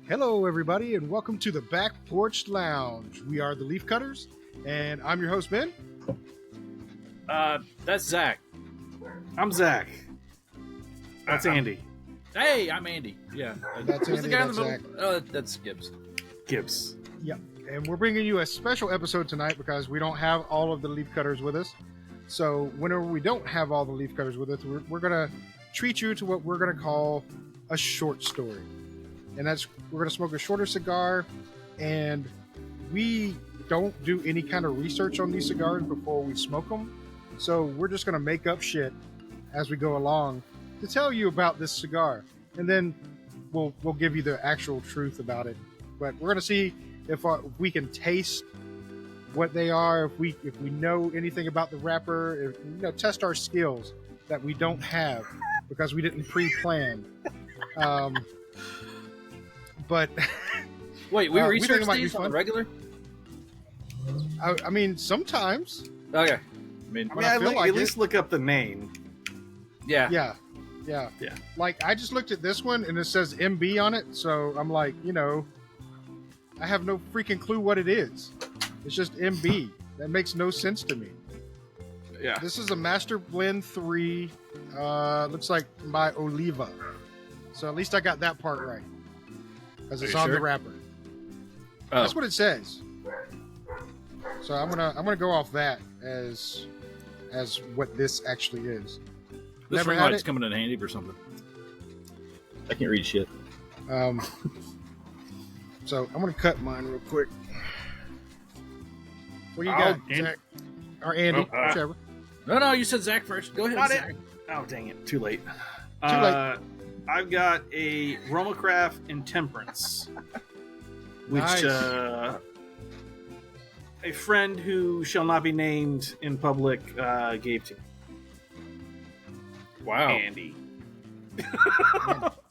Hello, everybody, and welcome to the Back Porch Lounge. We are the Leaf Cutters, and I'm your host, Ben. That's Zach. I'm Zach. That's Andy. Hey, I'm Andy. Yeah, That's who's Andy, the guy in the that's middle? That's Gibbs. Gibbs. Yep, and we're bringing you a special episode tonight because we don't have all of the Leaf Cutters with us. So whenever we don't have all the Leaf Cutters with us, we're going to treat you to what we're going to call a short story. And we're going to smoke a shorter cigar, and we don't do any kind of research on these cigars before we smoke them. So we're just going to make up shit as we go along to tell you about this cigar. And then we'll give you the actual truth about it. But we're going to see if we can taste what they are, if we know anything about the wrapper, test our skills that we don't have because we didn't pre-plan. But wait, we research we these on the regular? I mean, sometimes. Okay. I mean, I at least look up the name. Yeah. Yeah. Like, I just looked at this one and it says MB on it, so I'm like, I have no freaking clue what it is. It's just MB. That makes no sense to me. Yeah. This is a Master Blend 3. Looks like by Oliva. So at least I got that part right. Because it's on the wrapper. Oh. That's what it says. So I'm gonna go off that as what this actually is. This Never ring had light's it. coming in handy for something. I can't read shit. So I'm gonna cut mine real quick. What do you got, Zach? Or Andy, whichever. No, you said Zach first. Go ahead, Zach. Oh, dang it. Too late. Too late. I've got a Romacraft Intemperance, which Nice. A friend who shall not be named in public gave to me. Wow. Andy.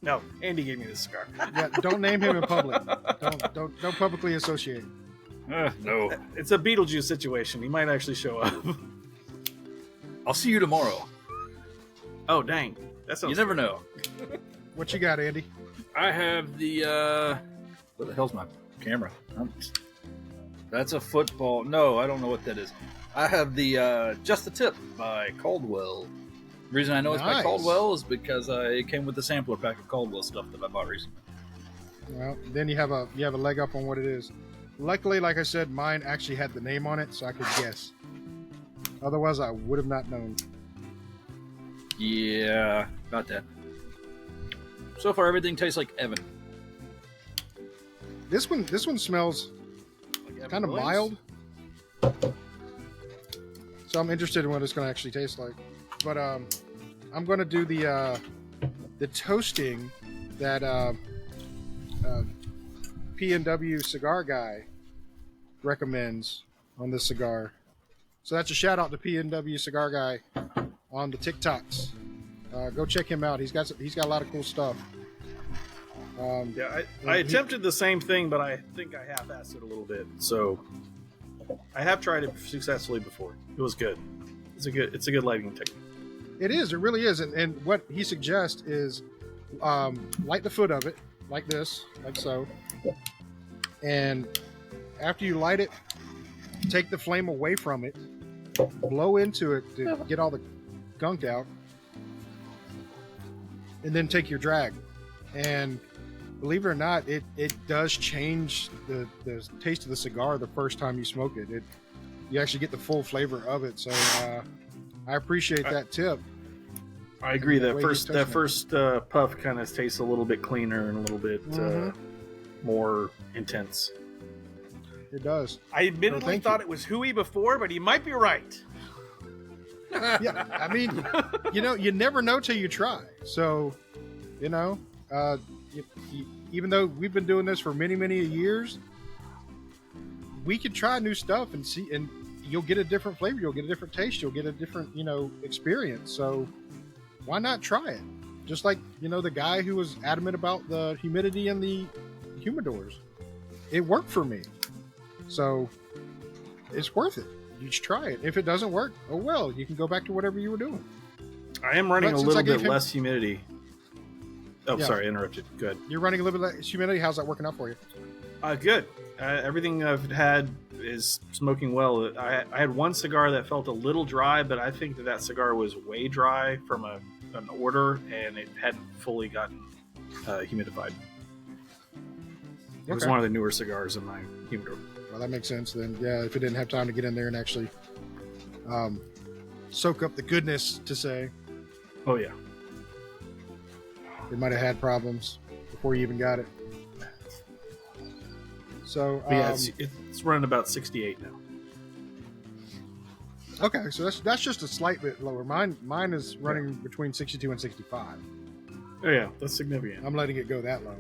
No, Andy gave me this cigar. Yeah, don't name him in public. Don't publicly associate. No. It's a Beetlejuice situation. He might actually show up. I'll see you tomorrow. Oh, dang. That sounds You never know. What you got, Andy? I have the, what the hell's my camera? That's a football. No, I don't know what that is. I have the, Just the Tip by Caldwell. The reason I know it's by Nice. Caldwell is because it came with the sampler pack of Caldwell stuff that I bought recently. Well, then you have a leg up on what it is. Luckily, like I said, mine actually had the name on it, so I could guess. Otherwise, I would have not known. Yeah, about that. So far, everything tastes like Evan. This one smells kind of mild. So I'm interested in what it's going to actually taste like. But I'm going to do the toasting that P&W Cigar Guy recommends on this cigar. So that's a shout out to P&W Cigar Guy on the TikToks. Go check him out. He's got a lot of cool stuff. Yeah, I attempted the same thing, but I think I half-assed it a little bit. So I have tried it successfully before. It was good. It's a good lighting technique. It is. It really is. And what he suggests is light the foot of it like this, like so. And after you light it, take the flame away from it, blow into it to get all the gunk out, and then take your drag. And believe it or not, it does change the taste of the cigar the first time you smoke it. You actually get the full flavor of it. So I appreciate that tip. I agree. The That way first he's touching puff kind of tastes a little bit cleaner and a little bit more intense. It does. I admittedly thank thought you. it was hooey before, but he might be right. Yeah, I mean, you never know till you try. So, even though we've been doing this for many, many years, we can try new stuff and see, and you'll get a different flavor, you'll get a different taste, you'll get a different, experience. So why not try it? Just like, the guy who was adamant about the humidity in the humidors. It worked for me. So it's worth it. You just try it. If it doesn't work, oh well, you can go back to whatever you were doing. I am running But a since I little gave bit him- less humidity. Oh, Yeah. sorry, I interrupted. Good. You're running a little bit less humidity. How's that working out for you? Good. Everything I've had is smoking well. I had one cigar that felt a little dry, but I think that cigar was way dry from an order, and it hadn't fully gotten humidified. It was Okay. one of the newer cigars in my humidor. Well, that makes sense then. Yeah, if it didn't have time to get in there and actually soak up the goodness, to say, Oh yeah. it might have had problems before you even got it. So But yeah, it's running about 68 now. okay, so that's just a slight bit lower. Mine is running between 62 and 65. Oh yeah, that's significant. I'm letting it go that low.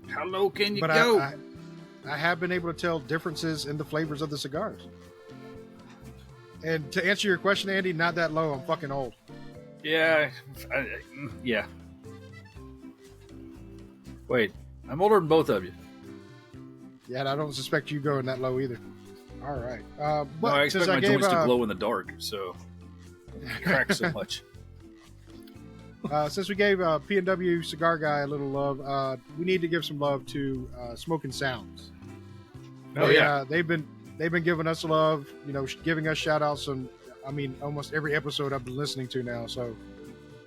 How low can you But go? I have been able to tell differences in the flavors of the cigars. And to answer your question, Andy, not that low. I'm fucking old. Yeah. Yeah. Wait, I'm older than both of you. Yeah, and I don't suspect you going that low either. All right. No, But I expect since my gave, joints to glow in the dark, so it cracks so much. Since we gave P&W Cigar Guy a little love, we need to give some love to Smoking Sounds. Oh yeah. They've been giving us love, giving us shout outs on, almost every episode I've been listening to now. So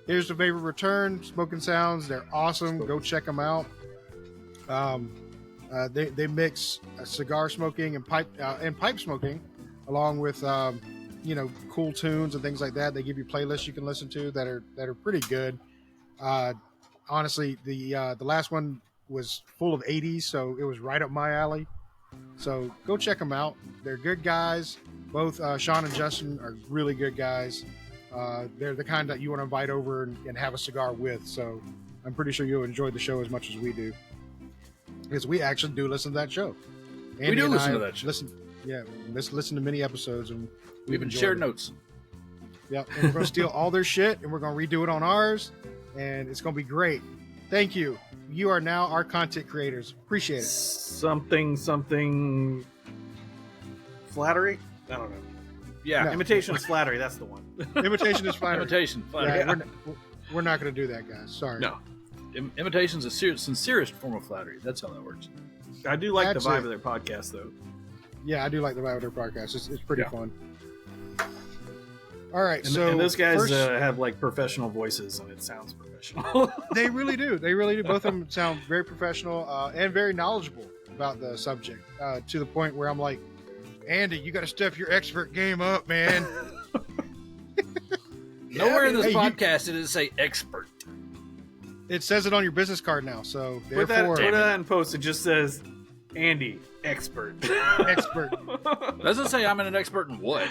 here's the favorite return, Smoking Sounds. They're awesome. Go check them out. They mix cigar smoking and pipe smoking, along with cool tunes and things like that. They give you playlists you can listen to that are pretty good. Honestly, the last one was full of 80s, so it was right up my alley. So go check them out. They're good guys. Both Sean and Justin are really good guys. They're the kind that you want to invite over and have a cigar with. So I'm pretty sure you'll enjoy the show as much as we do, because we actually do listen to that show. Andy We do and listen I to that show. Listen to many episodes, and We've been enjoyed shared it. notes. Yeah, and we're gonna steal all their shit, and we're gonna redo it on ours, and it's gonna be great. Thank you. You are now our content creators. Appreciate it. Something flattery. I don't know. Yeah. No. Imitation is flattery. That's the one. Imitation is fine. Imitation. Flattery. Yeah, we're not gonna do that, guys. Sorry. No, Imitation's a sincerest form of flattery. That's how that works. I do like That's the vibe it. of their podcast though. Yeah, I do like the vibe of their podcast. It's pretty Yeah. fun. All right, And, so and those guys first- have like professional voices, and it sounds professional. they really do. They really do. Both of them sound very professional and very knowledgeable about the subject, to the point where I'm like, Andy, you got to step your expert game up, man. Nowhere in this Hey, you- podcast did it say expert. It says it on your business card now, so Put therefore, that in post. It just says Andy, expert. expert. Doesn't say I'm an expert in what.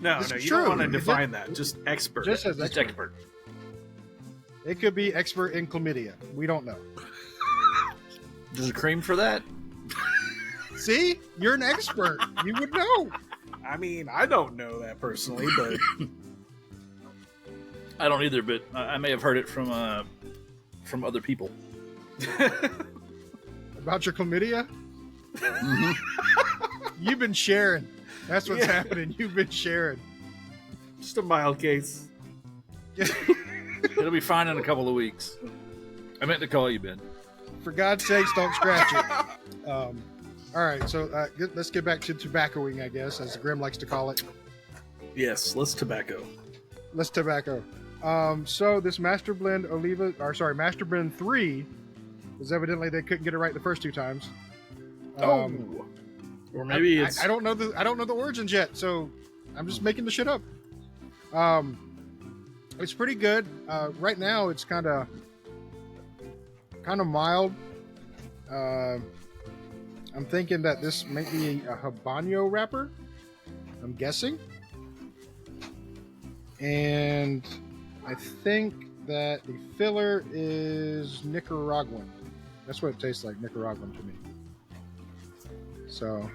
No, It's no, you true. don't want to define that. Just expert. Just says Just expert. expert. It could be expert in chlamydia. We don't know. There's a cream for that. See, you're an expert. You would know. I mean, I don't know that personally, but I don't either, but I may have heard it from other people. About your chlamydia, Mm-hmm. you've been sharing. That's what's Yeah. happening. You've been sharing. just a mild case. It'll be fine in a couple of weeks. I meant to call you, Ben. For God's sakes, don't scratch it. All right, so let's get back to tobaccoing, I guess, as Grim likes to call it. Yes, let's tobacco. Let's tobacco. So this Master Blend Master Blend 3, because evidently they couldn't get it right the first two times. Or maybe it's I don't know the origins yet, so I'm just making the shit up. It's pretty good. Right now, it's kind of mild. I'm thinking that this might be a Habano wrapper. I'm guessing, and I think that the filler is Nicaraguan. That's what it tastes like, Nicaraguan to me. So.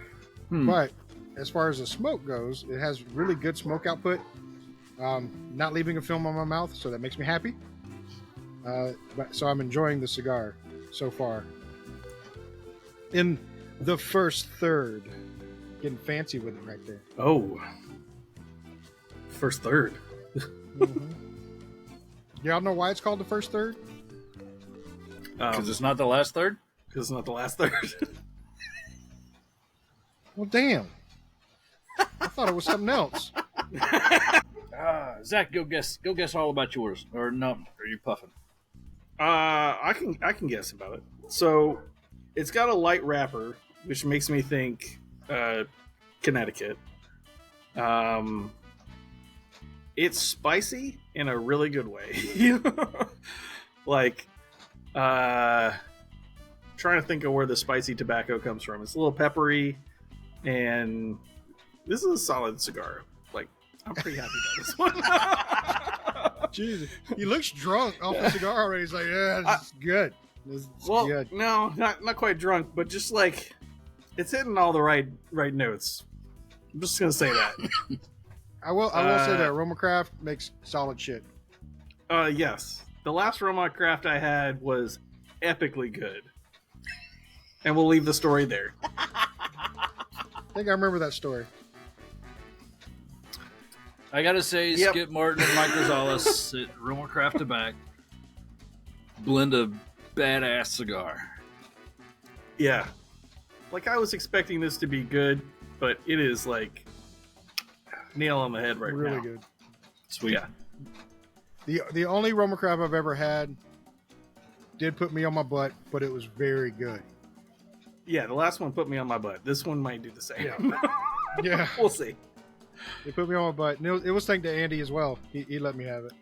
But as far as the smoke goes, it has really good smoke output. Not leaving a film on my mouth, so that makes me happy. So I'm enjoying the cigar so far. In the first third, getting fancy with it right there. first third. Mhm. Y'all know why it's called the first third? Because it's not the last third? Because it's not the last third. Well, damn. I thought it was something else. Zach, go guess all about yours. Or no, are you puffing? I can guess about it. So it's got a light wrapper, which makes me think Connecticut. It's spicy in a really good way. Like, trying to think of where the spicy tobacco comes from. It's a little peppery, and this is a solid cigar. Like, I'm pretty happy about this one. Jesus, he looks drunk off the cigar already. He's like, yeah, this is good. This is good. No, not quite drunk, but just like it's hitting all the right notes. I'm just gonna say that. I will say that Romacraft makes solid shit. Yes. The last Roma Craft I had was epically good. And we'll leave the story there. I think I remember that story. I gotta say, Yep. Skip Martin and Mike Rosales at Roma Craft Tobacco blend a badass cigar. Yeah. Like, I was expecting this to be good, but it is like nail on the head right Really now. good. Sweet. Yeah. The only Romacraft I've ever had did put me on my butt, but it was very good. Yeah, the last one put me on my butt. This one might do the same. Yeah, We'll see. it put me on my butt. And it was thanks to Andy as well. He let me have it.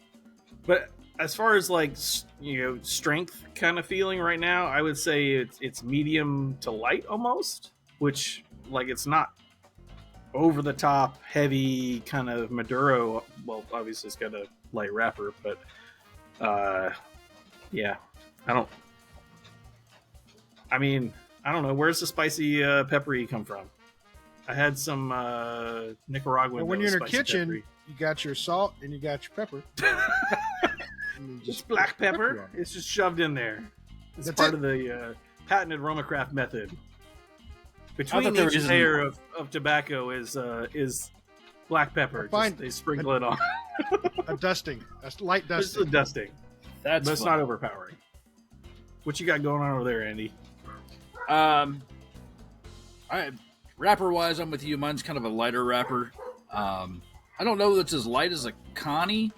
But as far as like strength kind of feeling right now, I would say it's medium to light almost, which like it's not over the top heavy kind of Maduro. Well, obviously it's got a light wrapper, but yeah, I don't know, where's the spicy peppery come from? I had some Nicaraguan. And when you're in your kitchen, peppery. you got your salt and you got your pepper. And you Just black pepper. on it. It's just shoved in there. It's That's part it. of the patented Romacraft method. I Between thought there each was- layer of tobacco is black pepper. Fine. Just, they sprinkle it on. A dusting, a light Just dusting. a dusting, That's but it's fun. not overpowering. What you got going on over there, Andy? Wrapper wise, I'm with you. Mine's kind of a lighter wrapper. I don't know that it's as light as a Connie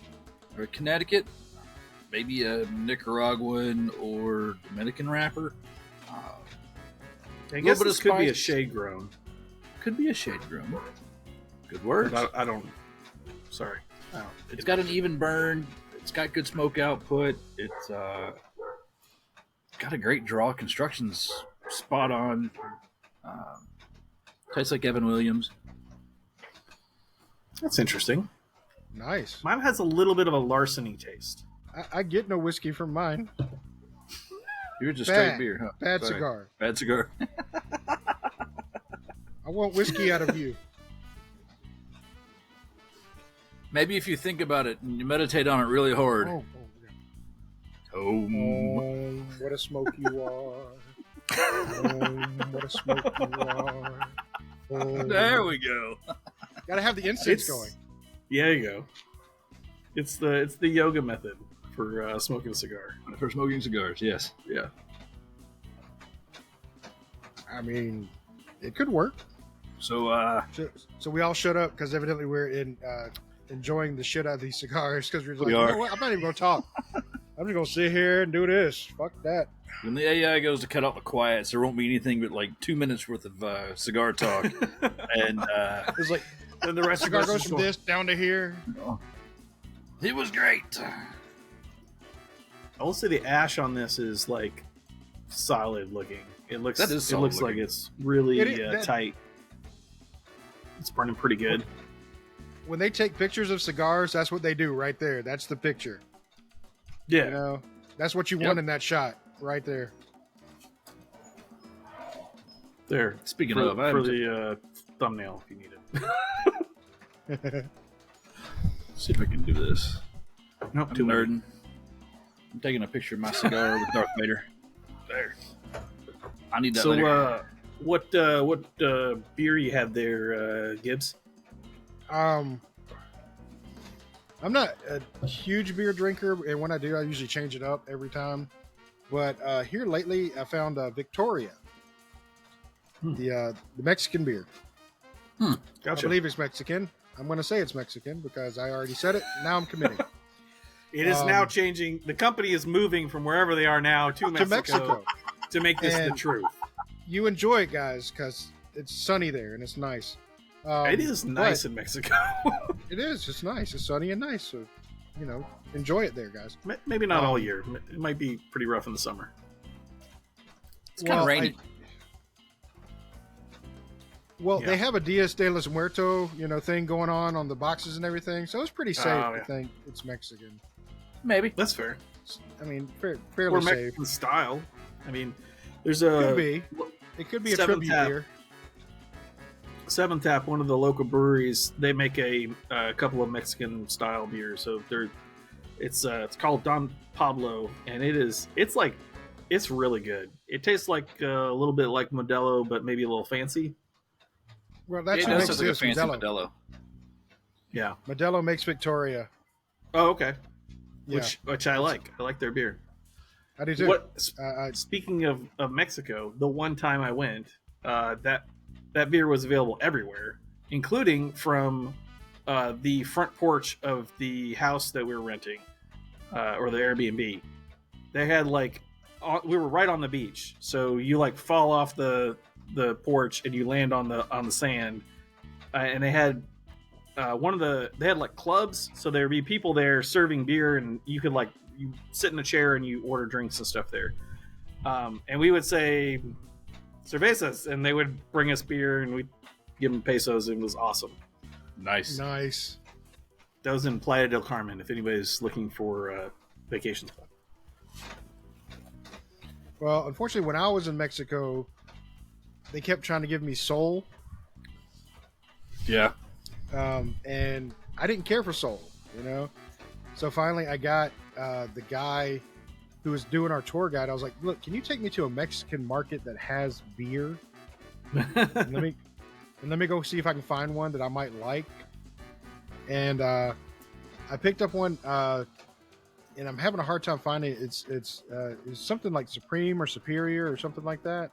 or a Connecticut. Maybe a Nicaraguan or Dominican wrapper. I guess bit of this could be a spice. shade grown. Could be a shade groom. Good words. But I don't. Sorry. I don't. It's got an even burn. It's got good smoke output. It's got a great draw. Construction's spot on. Tastes like Evan Williams. That's interesting. Nice. Mine has a little bit of a larceny taste. I get no whiskey from mine. You're just Bad. straight beer, huh? Bad Sorry. cigar. Bad cigar. I want whiskey out of you. Maybe if you think about it and you meditate on it really hard. Oh, what a smoke you are. What a smoke you are. There we go. Gotta have the incense It's- going. Yeah, there you go. It's the yoga method for smoking a cigar. For smoking cigars, yes. Yeah. I mean, it could work. So, So we all shut up because evidently we're enjoying the shit out of these cigars because we're like, We you are. know what? I'm not even gonna talk. I'm just gonna sit here and do this. Fuck that. when the AI goes to cut out the quiets, there won't be anything but like 2 minutes worth of cigar talk. And It's like Then the rest cigar of us goes is from going- this down to here. it was great. I will say the ash on this is like solid looking. It looks That is solid like looking. it's really It is- that- tight. It's burning pretty good. When they take pictures of cigars, that's what they do right there. That's the picture. Yeah. You know, that's what you Yep. want in that shot right there. There. Speaking for, of, I for haven't the thumbnail if you need it. see if I can do this. Nope, I'm too late. nerding. I'm taking a picture of my cigar with Darth Vader. There. I need that So later. what beer you have there, Gibbs? I'm not a huge beer drinker, and when I do, I usually change it up every time. But here lately, I found Victoria, the Mexican beer. Gotcha. I believe it's Mexican. I'm going to say it's Mexican because I already said it. Now I'm committing. It is now changing. The company is moving from wherever they are now to Mexico to make this the truth. You enjoy it, guys, because it's sunny there and it's nice. It is nice in Mexico. It is. It's nice. It's sunny and nice. So, enjoy it there, guys. Maybe not all year. It might be pretty rough in the summer. It's kind of rainy. They have a Dias de los Muertos, thing going on the boxes and everything. So it's pretty safe to think it's Mexican. Maybe. That's fair. I mean, fairly or safe. Mexican style. I mean, there's Could be. It could be a tribute beer. Seventh Tap, one of the local breweries, they make a couple of Mexican style beers. So it's called Don Pablo, and it's really good. It tastes like a little bit like Modelo, but maybe a little fancy. Well, that's what makes like a fancy Modelo. Yeah, Modelo makes Victoria. Oh, okay. Yeah. Which I like. I like their beer. I do too. Speaking of Mexico, the one time I went, that beer was available everywhere, including from the front porch of the house that we were renting, or the Airbnb. They had we were right on the beach, so you fall off the porch and you land on the sand, and they had they had clubs, so there'd be people there serving beer, and you could you sit in a chair and you order drinks and stuff there, and we would say cervezas, and they would bring us beer, and we'd give them pesos. It was awesome. Nice. That was in Playa del Carmen, if anybody's looking for a vacation spot. Well, unfortunately, when I was in Mexico, they kept trying to give me Sol. Yeah. And I didn't care for Sol, So finally, I got the guy who was doing our tour guide. I was like, "Look, can you take me to a Mexican market that has beer? and let me go see if I can find one that I might like." And I picked up one, and I'm having a hard time finding it. It's something like Supreme or Superior or something like that.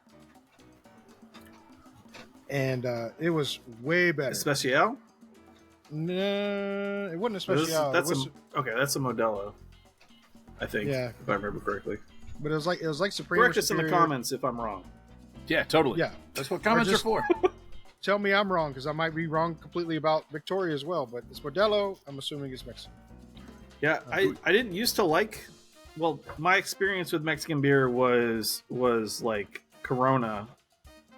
And it was way better. Especial? No, it wasn't a Special. That's a Modelo, I think. Yeah, if I remember correctly. But it was like Supreme. Correct us in the comments if I'm wrong. Yeah, totally. Yeah, that's what comments are for. Tell me I'm wrong, because I might be wrong completely about Victoria as well. But it's Modelo. I'm assuming it's Mexican. Yeah, I didn't used to like. Well, my experience with Mexican beer was like Corona,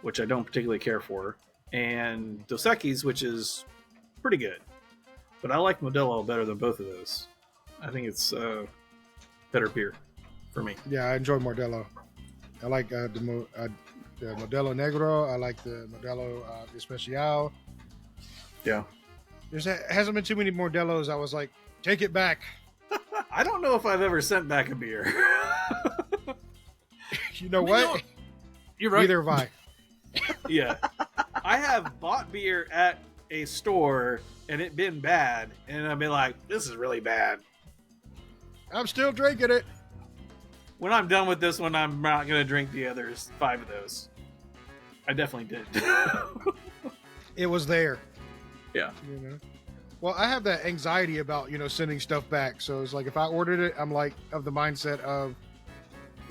which I don't particularly care for, and Dos Equis, which is pretty good. But I like Modelo better than both of those. I think it's better beer for me. Yeah, I enjoy Modelo. I like the Modelo Negro. I like the Modelo Especial. Yeah. There hasn't been too many Modelos. I was like, take it back. I don't know if I've ever sent back a beer. You know what? You're right. Neither have I. Yeah. I have bought beer at a store and it been bad, and I've been like, this is really bad. I'm still drinking it. When I'm done with this one, I'm not going to drink the others 5 of those. I definitely did. It was there. Yeah. Well, I have that anxiety about, sending stuff back. So it's like, if I ordered it, I'm like of the mindset of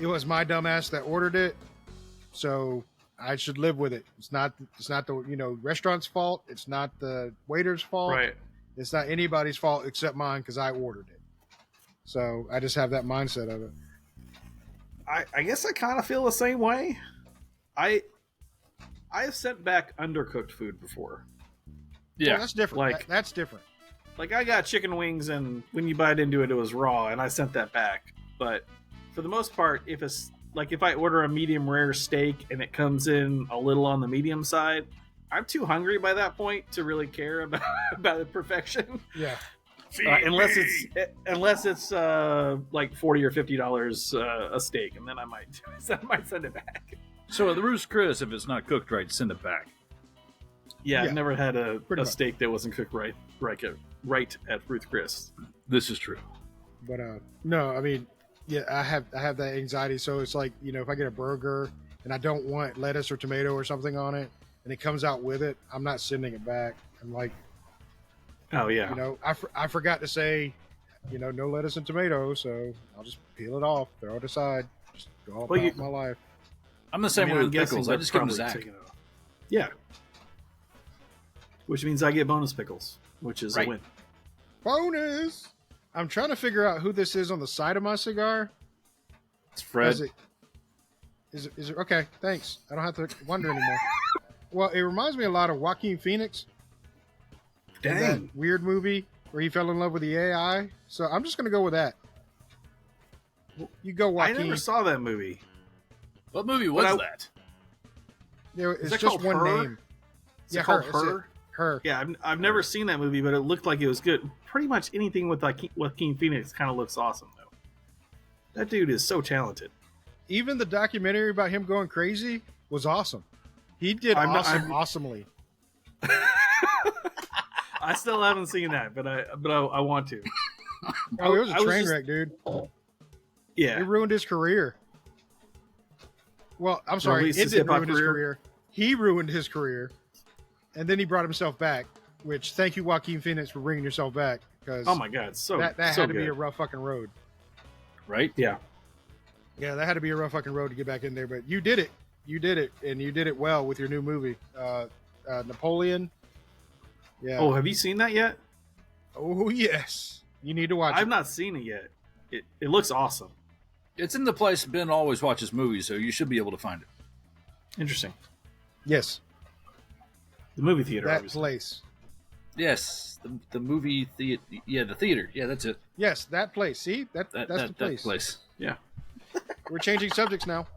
it was my dumbass that ordered it. So I should live with it. It's not the, restaurant's fault. It's not the waiter's fault. Right. It's not anybody's fault except mine, because I ordered it. So I just have that mindset of it. I guess I kind of feel the same way. I have sent back undercooked food before. Yeah, well, that's different. That's different. Like, I got chicken wings, and when you bite into it, it was raw, and I sent that back. But for the most part, if I order a medium rare steak and it comes in a little on the medium side, I'm too hungry by that point to really care about the perfection. Yeah. Unless it's like $40 or $50 a steak, and then I might send it back. So the Roost Chris, if it's not cooked right, send it back. Yeah, I've never had a much. steak that wasn't cooked right right at Ruth Chris. This is true. But no, I mean, yeah, I have that anxiety. So it's like, you know, if I get a burger and I don't want lettuce or tomato or something on it, and it comes out with it, I'm not sending it back. I'm like, Oh yeah. you know, I forgot to say, you know, no lettuce and tomato, so I'll just peel it off, throw it aside, just go about my life. I'm the same way with pickles. I just give them to probably Zach. taken it off. Yeah. Which means I get bonus pickles, which is Right. a win. Bonus! I'm trying to figure out who this is on the side of my cigar. It's Fred. Is it okay? Thanks. I don't have to wonder anymore. Well, it reminds me a lot of Joaquin Phoenix. in that Dang. weird movie where he fell in love with the AI. So I'm just gonna go with that. You go, I Joaquin. never saw that movie. What movie was that? It's that just called one Her? name. Is it called Her? Her. Yeah, I've never seen that movie, but it looked like it was good. Pretty much anything with like Joaquin Phoenix kind of looks awesome, though. That dude is so talented. Even the documentary about him going crazy was awesome. He did awesomely. I still haven't seen that, but I want to. Oh, it was a I was train just- wreck, dude. Yeah, It ruined his career. Well, I'm sorry, least it his didn't hip-hop ruin his career. career. He ruined his career, and then he brought himself back. Which, thank you, Joaquin Phoenix, for bringing yourself back. Because oh my god, so that so had to good. be a rough fucking road. Right? Yeah, Yeah, that had to be a rough fucking road to get back in there. But you did it. You did it, and you did it well with your new movie, Napoleon. Yeah. Oh, have you seen that yet? Oh yes. You need to watch I've it. not seen it yet. It looks awesome. It's in the place Ben always watches movies, so you should be able to find it. Interesting. Yes, The movie theater. that obviously. place. Yes, the movie theater. Yeah, the theater. Yeah, that's it. Yes, that place. See, that's the place. That place. Yeah. We're changing subjects now.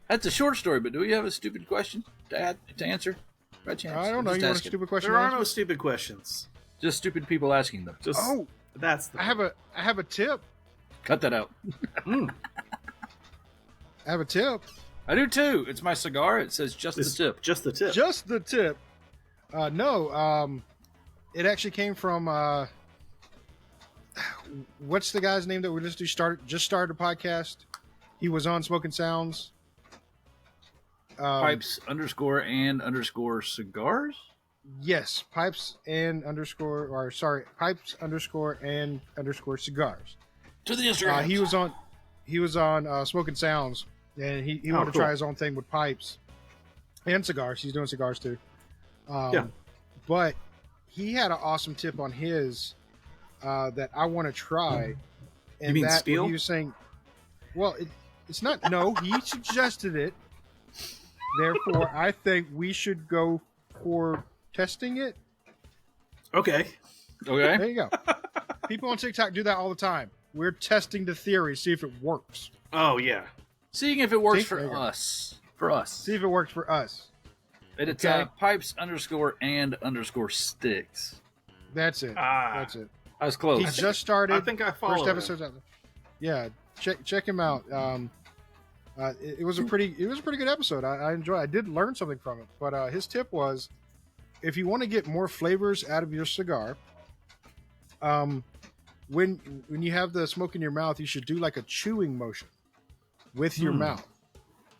That's a short story, but do we have a stupid question to answer? By chance? I don't know. Just You want a asking. stupid question? There to are no answer? stupid questions. Just stupid people asking them. Just Oh, that's the. I have a tip. Cut that out. Mm. I have a tip. I do too. It's my cigar. It says just This- the tip. Just the tip. Just the tip. No, it actually came from what's the guy's name that we just started a podcast? He was on Smoking Sounds. Pipes _and _cigars. Yes, pipes and pipes _ cigars. To the Instagram. He was on Smoking Sounds, and he wanted to cool. try his own thing with pipes and cigars. He's doing cigars too. Yeah. But he had an awesome tip on his that I want to try. And mean that steel? He was saying, well, it's not. No, he suggested it. Therefore, I think we should go for testing it. Okay. Okay. There you go. People on TikTok do that all the time. We're testing the theory, see if it works. Oh yeah. Seeing if it works See? There you for go. us. For us. See if it works for us. And it's Okay. pipes _ sticks. That's it. Ah. That's it. I was close. He just started. I think I follow first him. episode's out there. Yeah, check him out. It was a pretty good episode. I enjoyed. I did learn something from it. But his tip was, if you want to get more flavors out of your cigar, when you have the smoke in your mouth, you should do like a chewing motion with your mouth,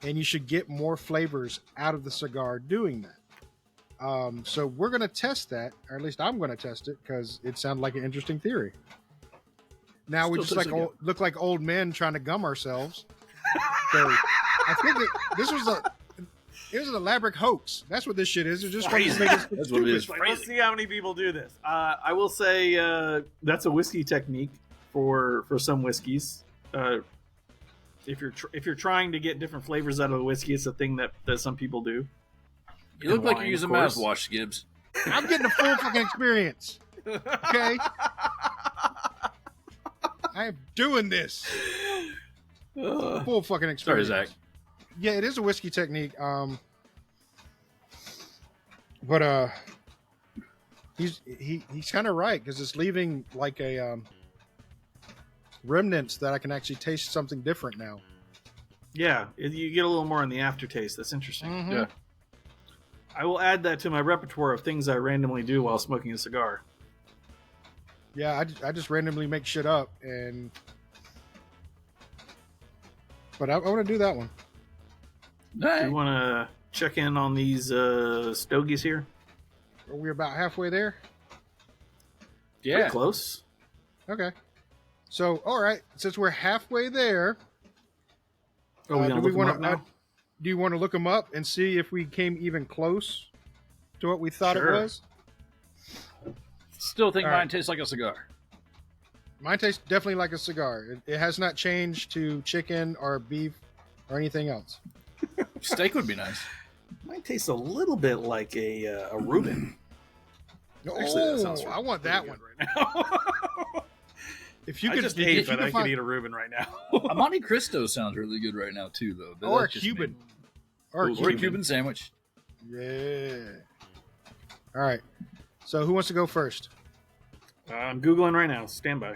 and you should get more flavors out of the cigar doing that. So we're gonna test that, or at least I'm gonna test it because it sounded like an interesting theory. Now we Still just tastes like look like old men trying to gum ourselves. So I think that this was it was an elaborate hoax. That's what this shit is. It's just Crazy. to make us That's what it is. Like, let's see how many people do this. I will say that's a whiskey technique for some whiskeys. If you're trying to get different flavors out of a whiskey, it's a thing that some people do. You look And like wine, you're using of course. mouthwash, Gibbs. I'm getting a full fucking experience. Okay, I am doing this full fucking Sorry, experience. Zach. Yeah, it is a whiskey technique. But he's kind of right because it's leaving like a remnants that I can actually taste something different now. Yeah, you get a little more in the aftertaste. That's interesting. Mhm. Yeah. I will add that to my repertoire of things I randomly do while smoking a cigar. Yeah, I just randomly make shit up, but I want to do that one. Do you want to check in on these stogies here? Are we about halfway there? Yeah. Pretty close. Okay. So, all right, since we're halfway there, Oh, we gonna look them up now? do you want to look them up and see if we came even close to what we thought Sure. it was? Still think All mine right. tastes like a cigar. Mine tastes definitely like a cigar. It has not changed to chicken or beef or anything else. Steak would be nice. Mine tastes a little bit like a Reuben. Actually, that sounds I want that pretty one. good right now. If you I could, just if ate, you but could I find, could eat a Reuben right now. A Monte Cristo sounds really good right now too, though. But or a that's just me. Cuban, or a Or a Cuban. Cuban sandwich. Yeah. All right. So who wants to go first? I'm Googling right now. Stand by.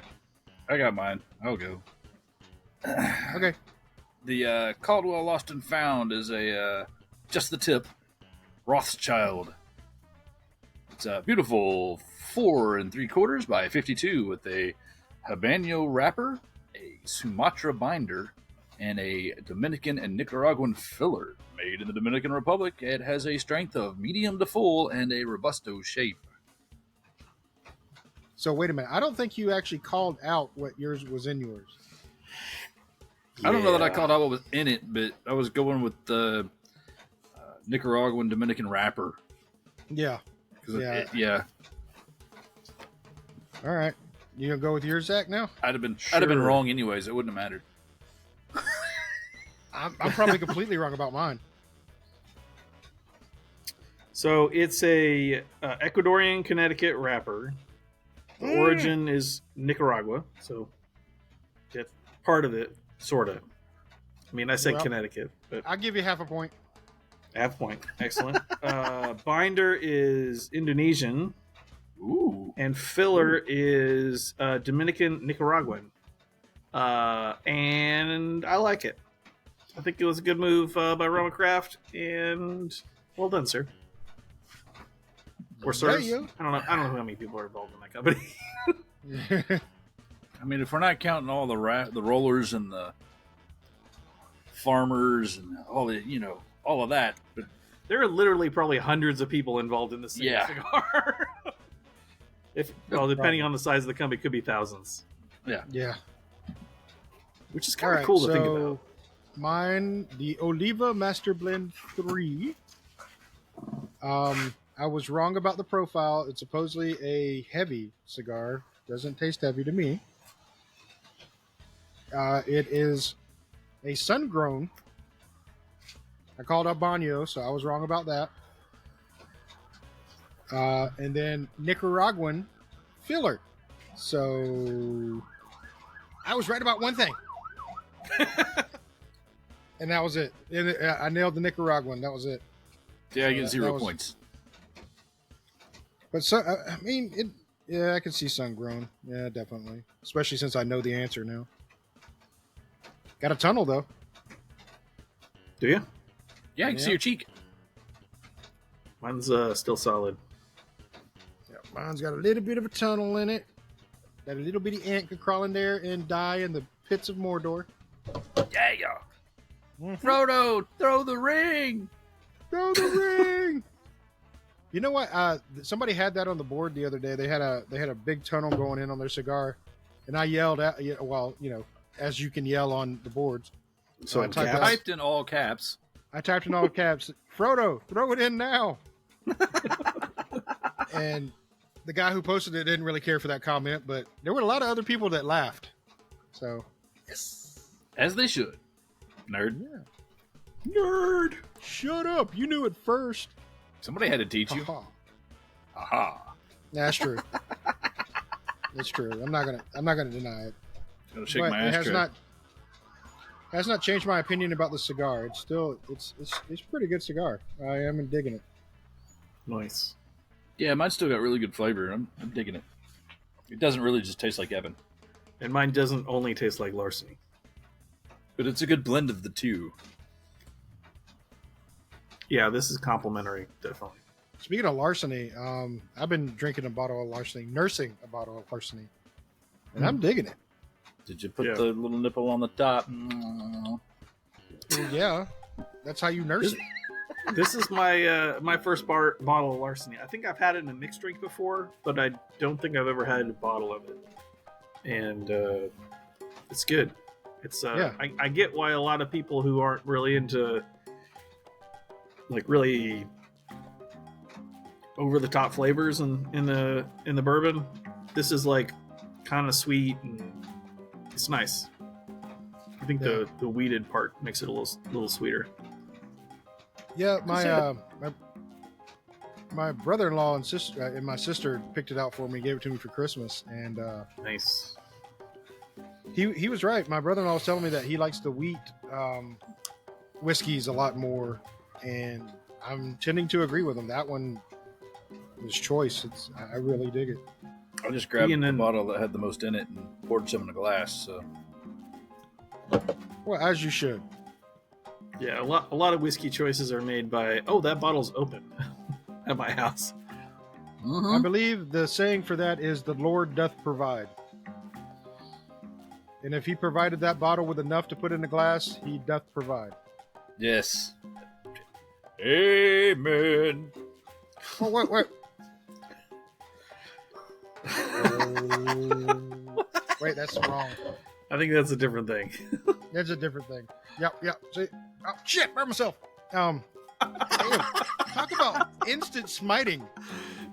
I got mine. I'll go. Okay. The Caldwell Lost and Found is a just the tip Rothschild. It's a beautiful 4 3/4 by 52 with a Habanero wrapper, a Sumatra binder, and a Dominican and Nicaraguan filler. Made in the Dominican Republic, it has a strength of medium to full and a robusto shape. So wait a minute. I don't think you actually called out what yours was in yours. I don't know that I Yeah. called out what was in it, but I was going with the Nicaraguan Dominican wrapper. Yeah. 'Cause Yeah. Yeah. All right. You gonna go with yours, Zach? Now I'd have been Sure. wrong anyways. It wouldn't have mattered. I'm probably completely wrong about mine. So it's a Ecuadorian Connecticut wrapper. The origin is Nicaragua, so that's part of it, sort of. I mean, I said Well- Connecticut, but I'll give you half a point. half point. Excellent. Binder is Indonesian, Ooh. and filler is Dominican Nicaraguan. And I like it. I think it was a good move by Roma Craft, and well done, sir. Or sirs. Yeah, I don't know how many people are involved in that company. I mean, if we're not counting all the rollers and the farmers and all the, all of that, but There are literally probably hundreds of people involved in this single Yeah. cigar. Depending on the size of the company, it could be thousands. Yeah. Which is All kind of right. cool to so think about. mine, the Oliva Master Blend 3. I was wrong about the profile. It's supposedly a heavy cigar. Doesn't taste heavy to me. It is a sun-grown. I called Albano, so I was wrong about that. And then Nicaraguan filler. So I was right about one thing. And that was it. And I nailed the Nicaraguan. That was it. yeah, I get that 0 was- points. But I mean, I can see sun-grown. Yeah, definitely. Especially since I know the answer now. Got a tunnel, though. Do you? Yeah, I can Yeah. see your cheek. Mine's still solid. Yeah, mine's got a little bit of a tunnel in it. That a little bitty ant could crawl in there and die in the pits of Mordor. Yeah. Frodo, throw the ring. Throw the ring. You know what? Somebody had that on the board the other day. They had a big tunnel going in on their cigar, and I yelled out. Well, as you can yell on the boards. So I in typed caps? out- Typed in all caps. I typed in all caps, Frodo, throw it in now. And the guy who posted it didn't really care for that comment, but there were a lot of other people that laughed. So, As they should. Nerd. nerd, shut up! You knew it first. Somebody had to teach you. Aha. Aha. That's true. That's true. I'm not gonna deny it. Gotta shake But my it ass. has not changed my opinion about the cigar. It's still it's a pretty good cigar. I am digging it. Nice. Yeah, mine's still got really good flavor. I'm digging it. It doesn't really just taste like Evan, And mine doesn't only taste like larceny. but it's a good blend of the two. Yeah, this is complimentary, definitely. Speaking of larceny, I've been drinking a bottle of larceny, nursing a bottle of larceny, and I'm digging it. Did you put the little nipple on the top? Well, yeah, that's how you nurse it. This is my first bottle of larceny. I think I've had it in a mixed drink before, but I don't think I've ever had a bottle of it. And it's good. It's I get why a lot of people who aren't really into like really over the top flavors in the bourbon. This is like kind of sweet and it's nice. I think the weeded part makes it a little sweeter. Yeah, my brother-in-law and sister and my sister picked it out for me, gave it to me for Christmas, and Nice. He was right. My brother-in-law was telling me that he likes the wheat whiskeys a lot more, and I'm tending to agree with him. That one was choice. I really dig it. I just grabbed the bottle that had the most in it and poured some in a glass. So, well, as you should. Yeah, a lot of whiskey choices are made by, that bottle's open at my house. I believe the saying for that is the Lord doth provide. And if he provided that bottle with enough to put in the glass, he doth provide. Yes. Amen. Oh, wait. Wait, that's wrong. I think that's a different thing. That's a different thing. Yep. See? Oh, shit, burn myself. Damn. Talk about instant smiting.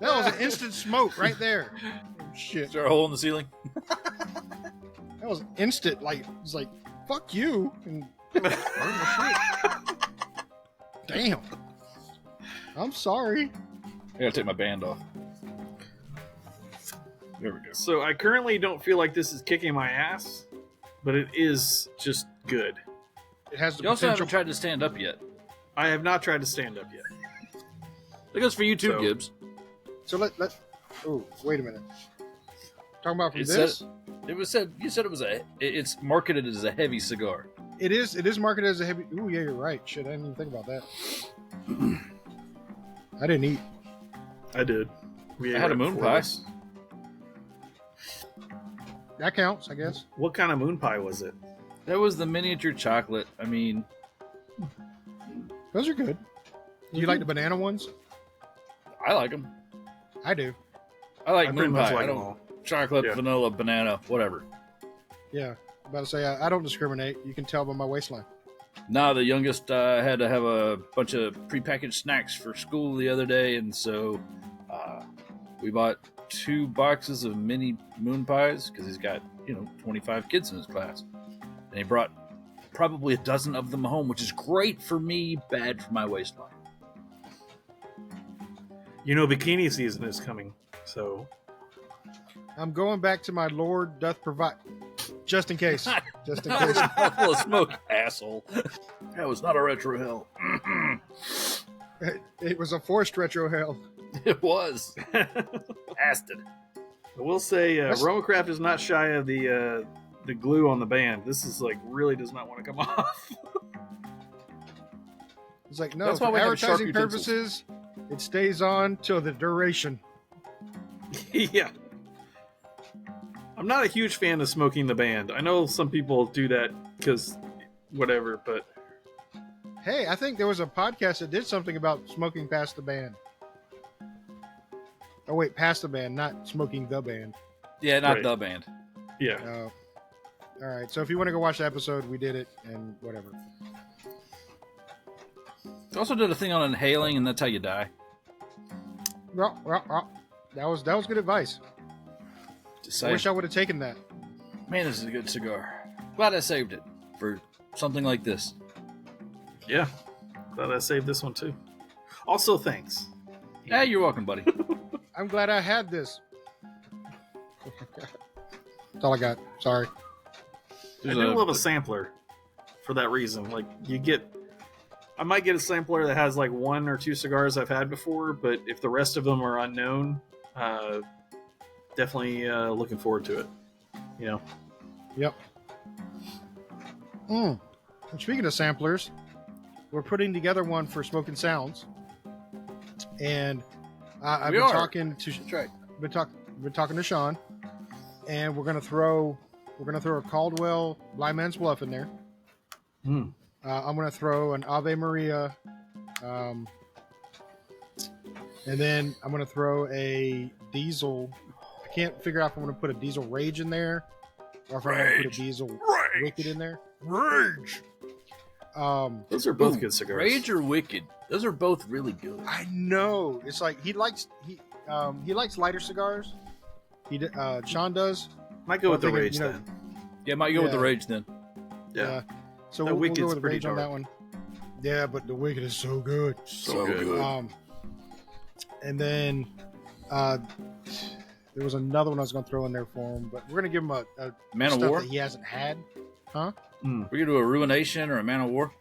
That was an instant smoke right there. Oh, shit. Is there a hole in the ceiling? That was instant. Like, it's like, fuck you. And burn my shit. Damn. I'm sorry. I gotta take my band off. There we go. So I currently don't feel like this is kicking my ass, but it is just good. It has the You also potential. haven't tried to stand up yet. I have not tried to stand up yet. That goes for you too, Gibbs. So let. Oh, wait a minute. Talking about from It this. You said it was it's marketed as a heavy cigar. It is marketed as a heavy. Ooh, yeah, you're right. Shit, I didn't even think about that. I didn't eat. I did. I had a moon pie. That counts, I guess. What kind of moon pie was it? That was the miniature chocolate. I mean, Those are good. Do you like the banana ones? I like them. I do. I like I moon pretty much pie. like I them don't all. chocolate, Yeah. vanilla, banana, whatever. Yeah. About to say, I don't discriminate. You can tell by my waistline. Nah, the youngest had to have a bunch of prepackaged snacks for school the other day, and so we bought 2 boxes of mini moon pies because he's got 25 kids in his class, and he brought probably a dozen of them home, which is great for me, bad for my waistline. Bikini season is coming, so I'm going back to my Lord doth provide. Just in case. Just in case. Full of smoke, asshole. That was not a retro hell. It was a forced retro hell. It was. Bastard. I will say, Romacraft is not shy of the glue on the band. This is really does not want to come off. It's like, no, That's why for we have sharp advertising utensils. purposes, it stays on till the duration. Yeah. I'm not a huge fan of smoking the band. I know some people do that because whatever, but Hey, I think there was a podcast that did something about smoking past the band. Oh, wait, past the band, not smoking the band. Yeah, not Right. the band. yeah. All right, so if you want to go watch the episode, we did it, and whatever. I also did a thing on inhaling, and that's how you die. That was good advice. Just I saying. wish I would have taken that. Man, this is a good cigar. Glad I saved it for something like this. Yeah. Glad I saved this one too. Also, thanks. Yeah, you're welcome, buddy. I'm glad I had this. That's all I got. Sorry. I do love a sampler for that reason. I might get a sampler that has 1 or 2 cigars I've had before, but if the rest of them are unknown, definitely looking forward to it. Yep. And speaking of samplers, we're putting together one for Smoking Sounds, and I've We been are. talking to That's right. been talking to Sean, and we're gonna throw a Caldwell Blind Man's Bluff in there. I'm gonna throw an Ave Maria, and then I'm gonna throw a Diesel. I can't figure out if I'm gonna put a Diesel Rage in there, or if I'm gonna put a Diesel Wicked in there. Rage. Those are both good cigars. Rage or Wicked? Those are both really good. I know. It's like he likes lighter cigars. Sean does. Might go with the thinking, Rage you know, then. Yeah, might go with the Yeah. Rage then. Yeah. So That we'll go Wicked's with the pretty Rage on dark. that one. Yeah, but the Wicked is so good. So good. And then there was another one I was going to throw in there for him, but we're going to give him a Man of stuff War? that he hasn't had. We're going to do a Ruination or a Man of War?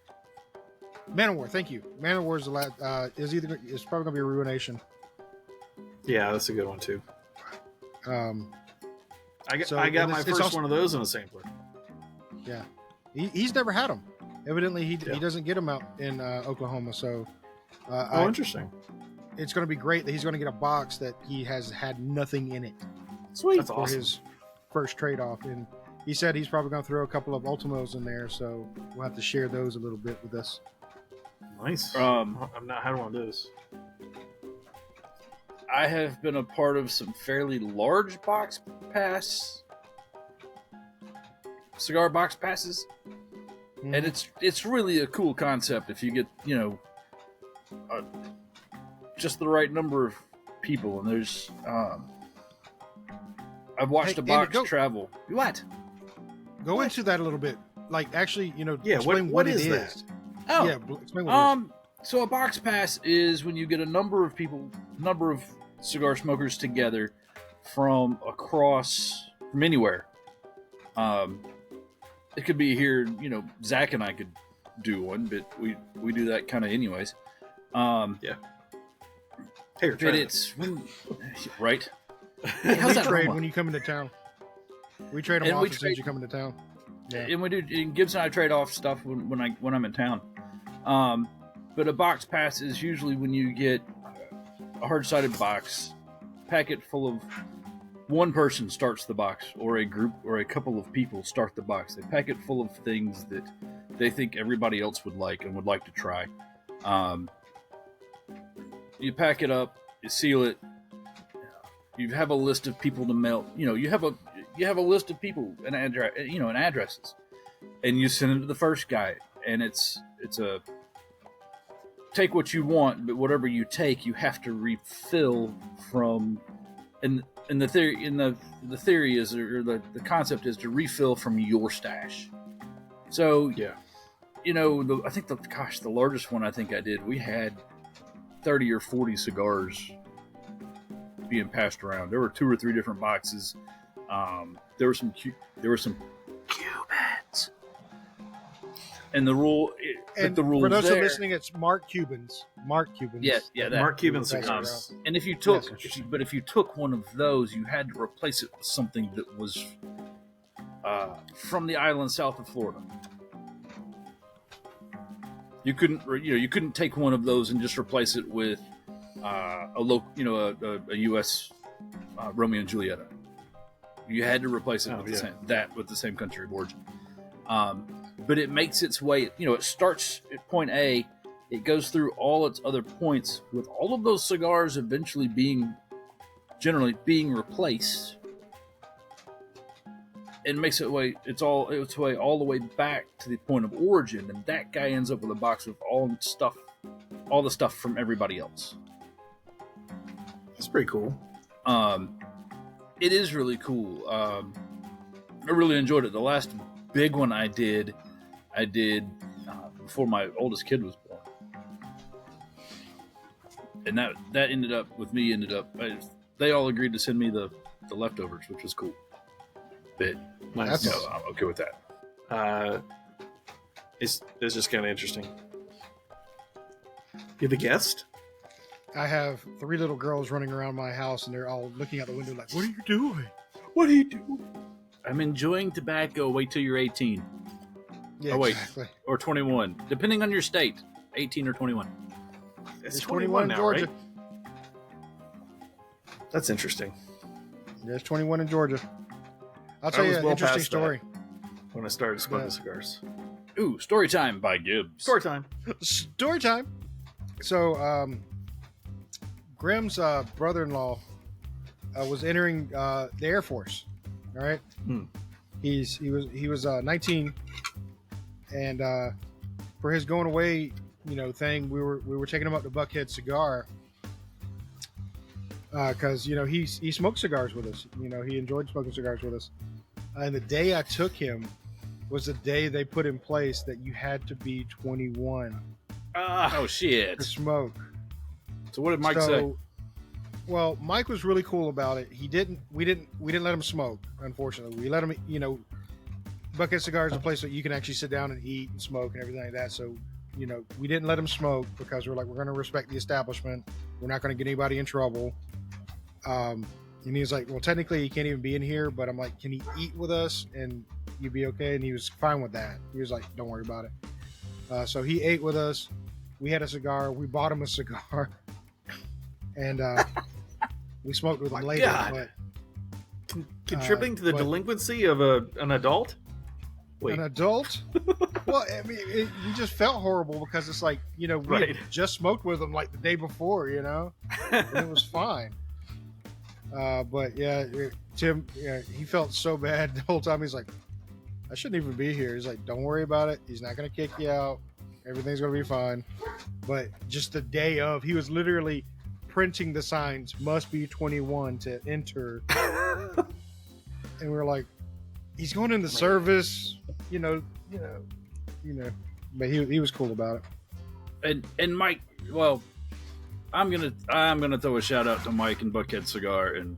Man of War, thank you. Man of War is the last. It's probably going to be a Ruination. Yeah, that's a good one too. I got So, my and it's first also- one of those in a sampler. Yeah, he's never had them. Evidently, he doesn't get them out in Oklahoma. So, Interesting. it's going to be great that he's going to get a box that he has had nothing in it Sweet. That's for awesome. his first trade off. And he said he's probably going to throw a couple of Ultimos in there, so we'll have to share those a little bit with us. Nice. Um, I've not had one of those. I have been a part of some fairly large box pass cigar box passes, Mhm. and it's really a cool concept if you get just the right number of people. And there's I've watched Hey, a box Andy, go. travel. What? Go into that a little bit. Like, actually, Yeah, explain what it is is. that? Oh, Yeah, explain what it is. So a box pass is when you get a number of cigar smokers together from anywhere. It could be here, Zach and I could do one, but we do that kind of anyways. Here, try But it. it's right. We How's that trade aroma? when you come into town. We trade them And off we as soon trade- as you come into town. Yeah. And we do. And Gibbs and I trade off stuff when I'm in town. But a box pass is usually when you get a hard-sided box, packet full of one person starts the box, or a group or a couple of people start the box. They pack it full of things that they think everybody else would like and would like to try. You pack it up, you seal it. You have a list of people to mail. You have a list of people and and addresses, and you send it to the first guy. And it's a take what you want, but whatever you take, you have to refill from. And the theory is, or the concept is, to refill from your stash. So Yeah. I think the largest one I think I did, we had 30 or 40 cigars being passed around. There were 2 or 3 different boxes. There were some Cubans. And the rule, And the rules for those who there. are listening, it's Mark Cubans. Mark Cubans. Yeah, that. Mark Cuban That's cigars. And if you Yes, took, interesting. if you took one of those, you had to replace it with something that was from the island south of Florida. You couldn't take one of those and just replace it with a U.S. Romeo and Julieta. You had to replace it with the same country of origin. But it makes its way. It starts at point A. It goes through all its other points, with all of those cigars eventually generally being replaced, and makes its way all the way back to the point of origin, and that guy ends up with a box with all the stuff from everybody else. That's pretty cool. It is really cool. I really enjoyed it. The last big one I did before my oldest kid was born, and that ended up they all agreed to send me the leftovers, which was cool. But Nice. I'm okay with that. It's just kind of interesting. You have a guest? I have 3 little girls running around my house, and they're all looking out the window like, "What are you doing?" What do you do? I'm enjoying tobacco. Wait till you're 18 Yeah, Oh, wait. exactly. or 21, depending on your state. 18 or 21. It's It's 21 in now, Georgia. right? That's interesting. Yeah, it's 21 in Georgia. I'll tell I you was an well interesting past story. When I started smoking Yeah. cigars. Ooh, story time by Gibbs. Story time. Story time. So, Grimm's brother-in-law was entering the Air Force. All right. Hmm. He was 19, and for his going away, thing, we were taking him up to Buckhead Cigar because he smoked cigars with us. He enjoyed smoking cigars with us. And the day I took him was the day they put in place that you had to be 21 Oh, shit. to smoke. So what did Mike say? Well, Mike was really cool about it. We didn't let him smoke, unfortunately. We let him, Buckhead Cigar is a place that you can actually sit down and eat and smoke and everything like that. So, we didn't let him smoke because we're going to respect the establishment. We're not going to get anybody in trouble. And he was like, well, technically he can't even be in here, but I'm like, can he eat with us and you be okay? And he was fine with that. He was like, don't worry about it. So he ate with us. We had a cigar. We bought him a cigar. And we smoked with him later. God. But Contributing to the but- delinquency of an adult? Wait. an adult? Well, I mean, we just felt horrible because it's like, we Right. had just smoked with him like the day before, and it was fine. But yeah, Tim, he felt so bad the whole time. He's like, I shouldn't even be here. He's like, don't worry about it. He's not going to kick you out. Everything's going to be fine. But just the day of, he was literally printing the signs, must be 21 to enter. And we're like, he's going in the service, but he was cool about it. And Mike, well, I'm gonna throw a shout out to Mike and Buckhead Cigar and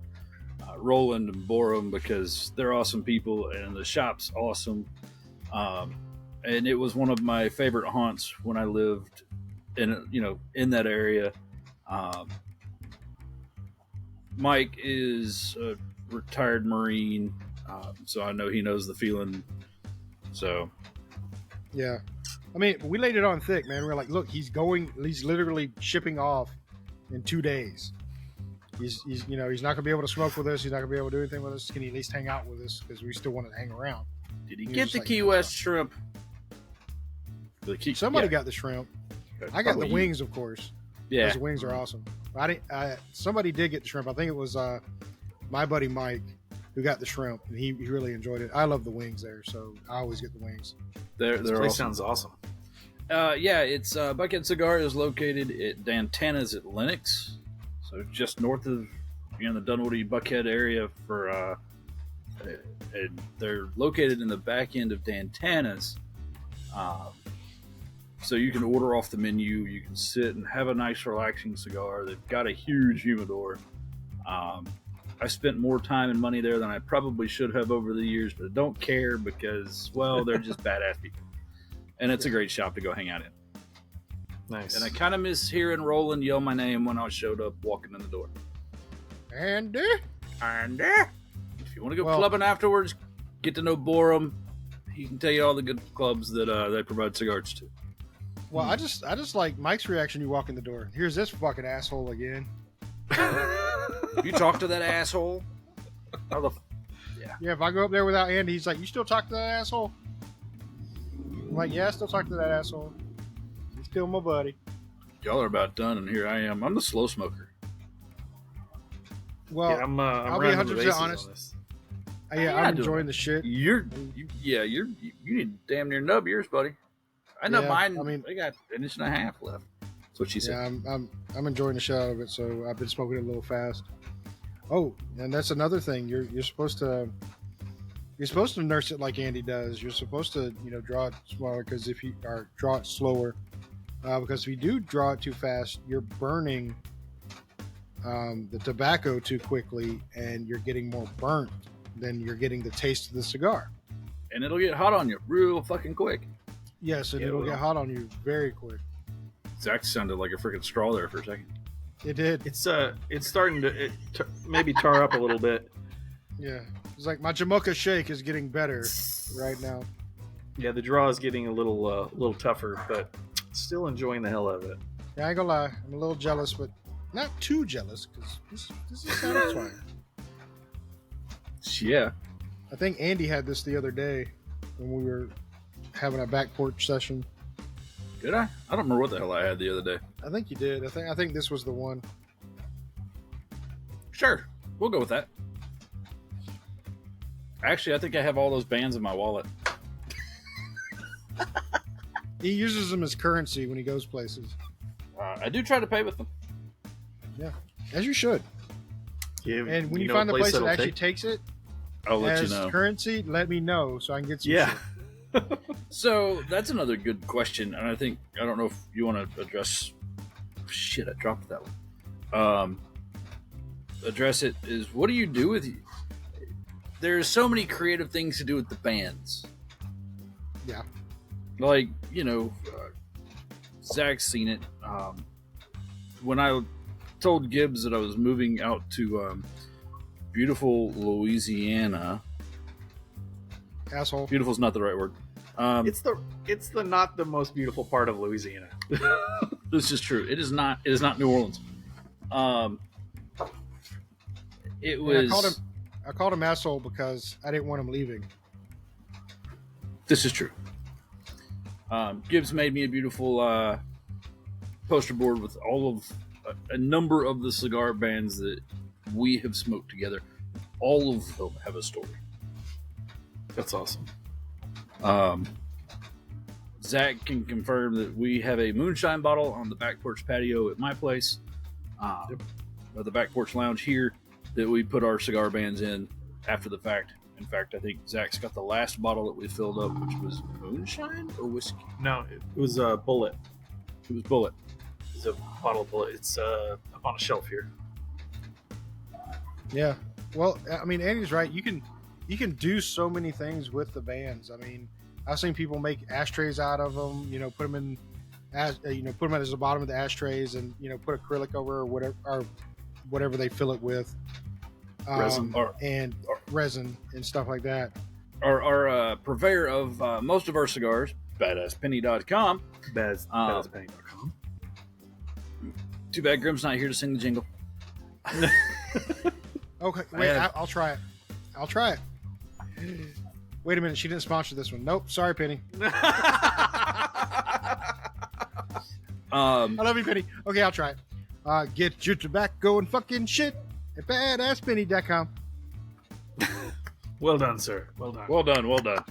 Roland and Borum because they're awesome people and the shop's awesome. And it was one of my favorite haunts when I lived in that area. Mike is a retired Marine, so I know he knows the feeling. So Yeah. I mean, we laid it on thick, man. We're like, look, he's literally shipping off in 2 days. He's not going to be able to smoke with us. He's not going to be able to do anything with us. Can he at least hang out with us? Because we still want to hang around. did he He get was the like, Key no, West shrimp? Somebody got the shrimp. I got the Probably wings, of course. Yeah. Those wings are awesome. Somebody did get the shrimp. I think it was my buddy Mike who got the shrimp, and he really enjoyed it. I love the wings there, so I always get the wings. They're This place awesome. sounds awesome. It's Buckhead Cigar is located at Dantana's at Lenox, so just north of the Dunwoody Buckhead area. And they're located in the back end of Dantana's, so you can order off the menu. You can sit and have a nice, relaxing cigar. They've got a huge humidor. I spent more time and money there than I probably should have over the years, but I don't care because, well, they're just badass people. And it's a great shop to go hang out in. Nice. And I kind of miss hearing Roland yell my name when I showed up walking in the door. And If you want to go Well- clubbing afterwards, get to know Borum. He can tell you all the good clubs that they provide cigars to. well, I just like Mike's reaction. You walk in the door. Here's this fucking asshole again. You talk to that asshole? How the Yeah, if I go up there without Andy, he's like, you still talk to that asshole? I'm like, yeah, I still talk to that asshole. He's still my buddy. y'all are about done, and here I am. I'm the slow smoker. Well, yeah, I'm I'll be running the 100% bases honest. on this. yeah, I'm enjoying the shit. You need to damn near nub yours, buddy. I know Yeah, mine. I mean- they got an inch and a half left. That's what she said. Yeah, I'm enjoying the shit out of it. So I've been smoking it a little fast. Oh, and that's another thing. You're supposed to nurse it like Andy does. You're supposed to draw it smaller because draw it slower because if you do draw it too fast, you're burning the tobacco too quickly, and you're getting more burnt than you're getting the taste of the cigar. And it'll get hot on you real fucking quick. Yes, and Yeah, it it'll will. get hot on you very quick. Zach sounded like a freaking straw there for a second. It did. It's starting to maybe tar up a little bit. Yeah. It's like my Jamocha shake is getting better right now. Yeah, the draw is getting a little tougher, but Still enjoying the hell out of it. Yeah, I ain't gonna lie. I'm a little jealous, but not too jealous because this is satisfying. Yeah. I think Andy had this the other day when we were having a back porch session. Did I? I don't remember what the hell I had the other day. I think you did. I think this was the one. Sure. We'll go with that. Actually, I think I have all those bands in my wallet. He uses them as currency when he goes places. I do try to pay with them. Yeah, as you should. Yeah, And when you know find a the place that that'll actually take- takes it I'll let you as know. currency, let me know so I can get some Yeah. shit. So that's another good question, and I don't know if you want to address. Shit, I dropped that one. Address it is what do you do with you? There's so many creative things to do with the bands. Yeah. Like Zach's seen it. When I told Gibbs that I was moving out to beautiful Louisiana. Asshole. Beautiful is not the right word. It's the not the most beautiful part of Louisiana. This is true. It is not New Orleans. It And was. I called him asshole because I didn't want him leaving. This is true. Gibbs made me a beautiful poster board with all of a number of the cigar bands that we have smoked together. All of them have a story. That's awesome. Zach can confirm that we have a moonshine bottle on the back porch patio at my place, or the back porch lounge here, that we put our cigar bands in after the fact. In fact, I think Zach's got the last bottle that we filled up, which was moonshine or whiskey. No, it was a Bullet. It was Bullet. It's a bottle of Bullet. It's up on a shelf here. Yeah. Well, I mean, Andy's right. You can do so many things with the bands. I mean, I've seen people make ashtrays out of them. Put them in, put them as the bottom of the ashtrays, and put acrylic over or whatever they fill it with, Resin. and resin and stuff like that. Our purveyor of most of our cigars, badasspenny.com. Badasspenny.com. Too bad Grim's not here to sing the jingle. Okay, wait, I'll try it. I'll try it. Wait a minute, she didn't sponsor this one. Nope, sorry, Penny. I love you, Penny. Okay, I'll try it. Get your tobacco and fucking shit at badasspenny.com. Well done, sir. Well done. Well done.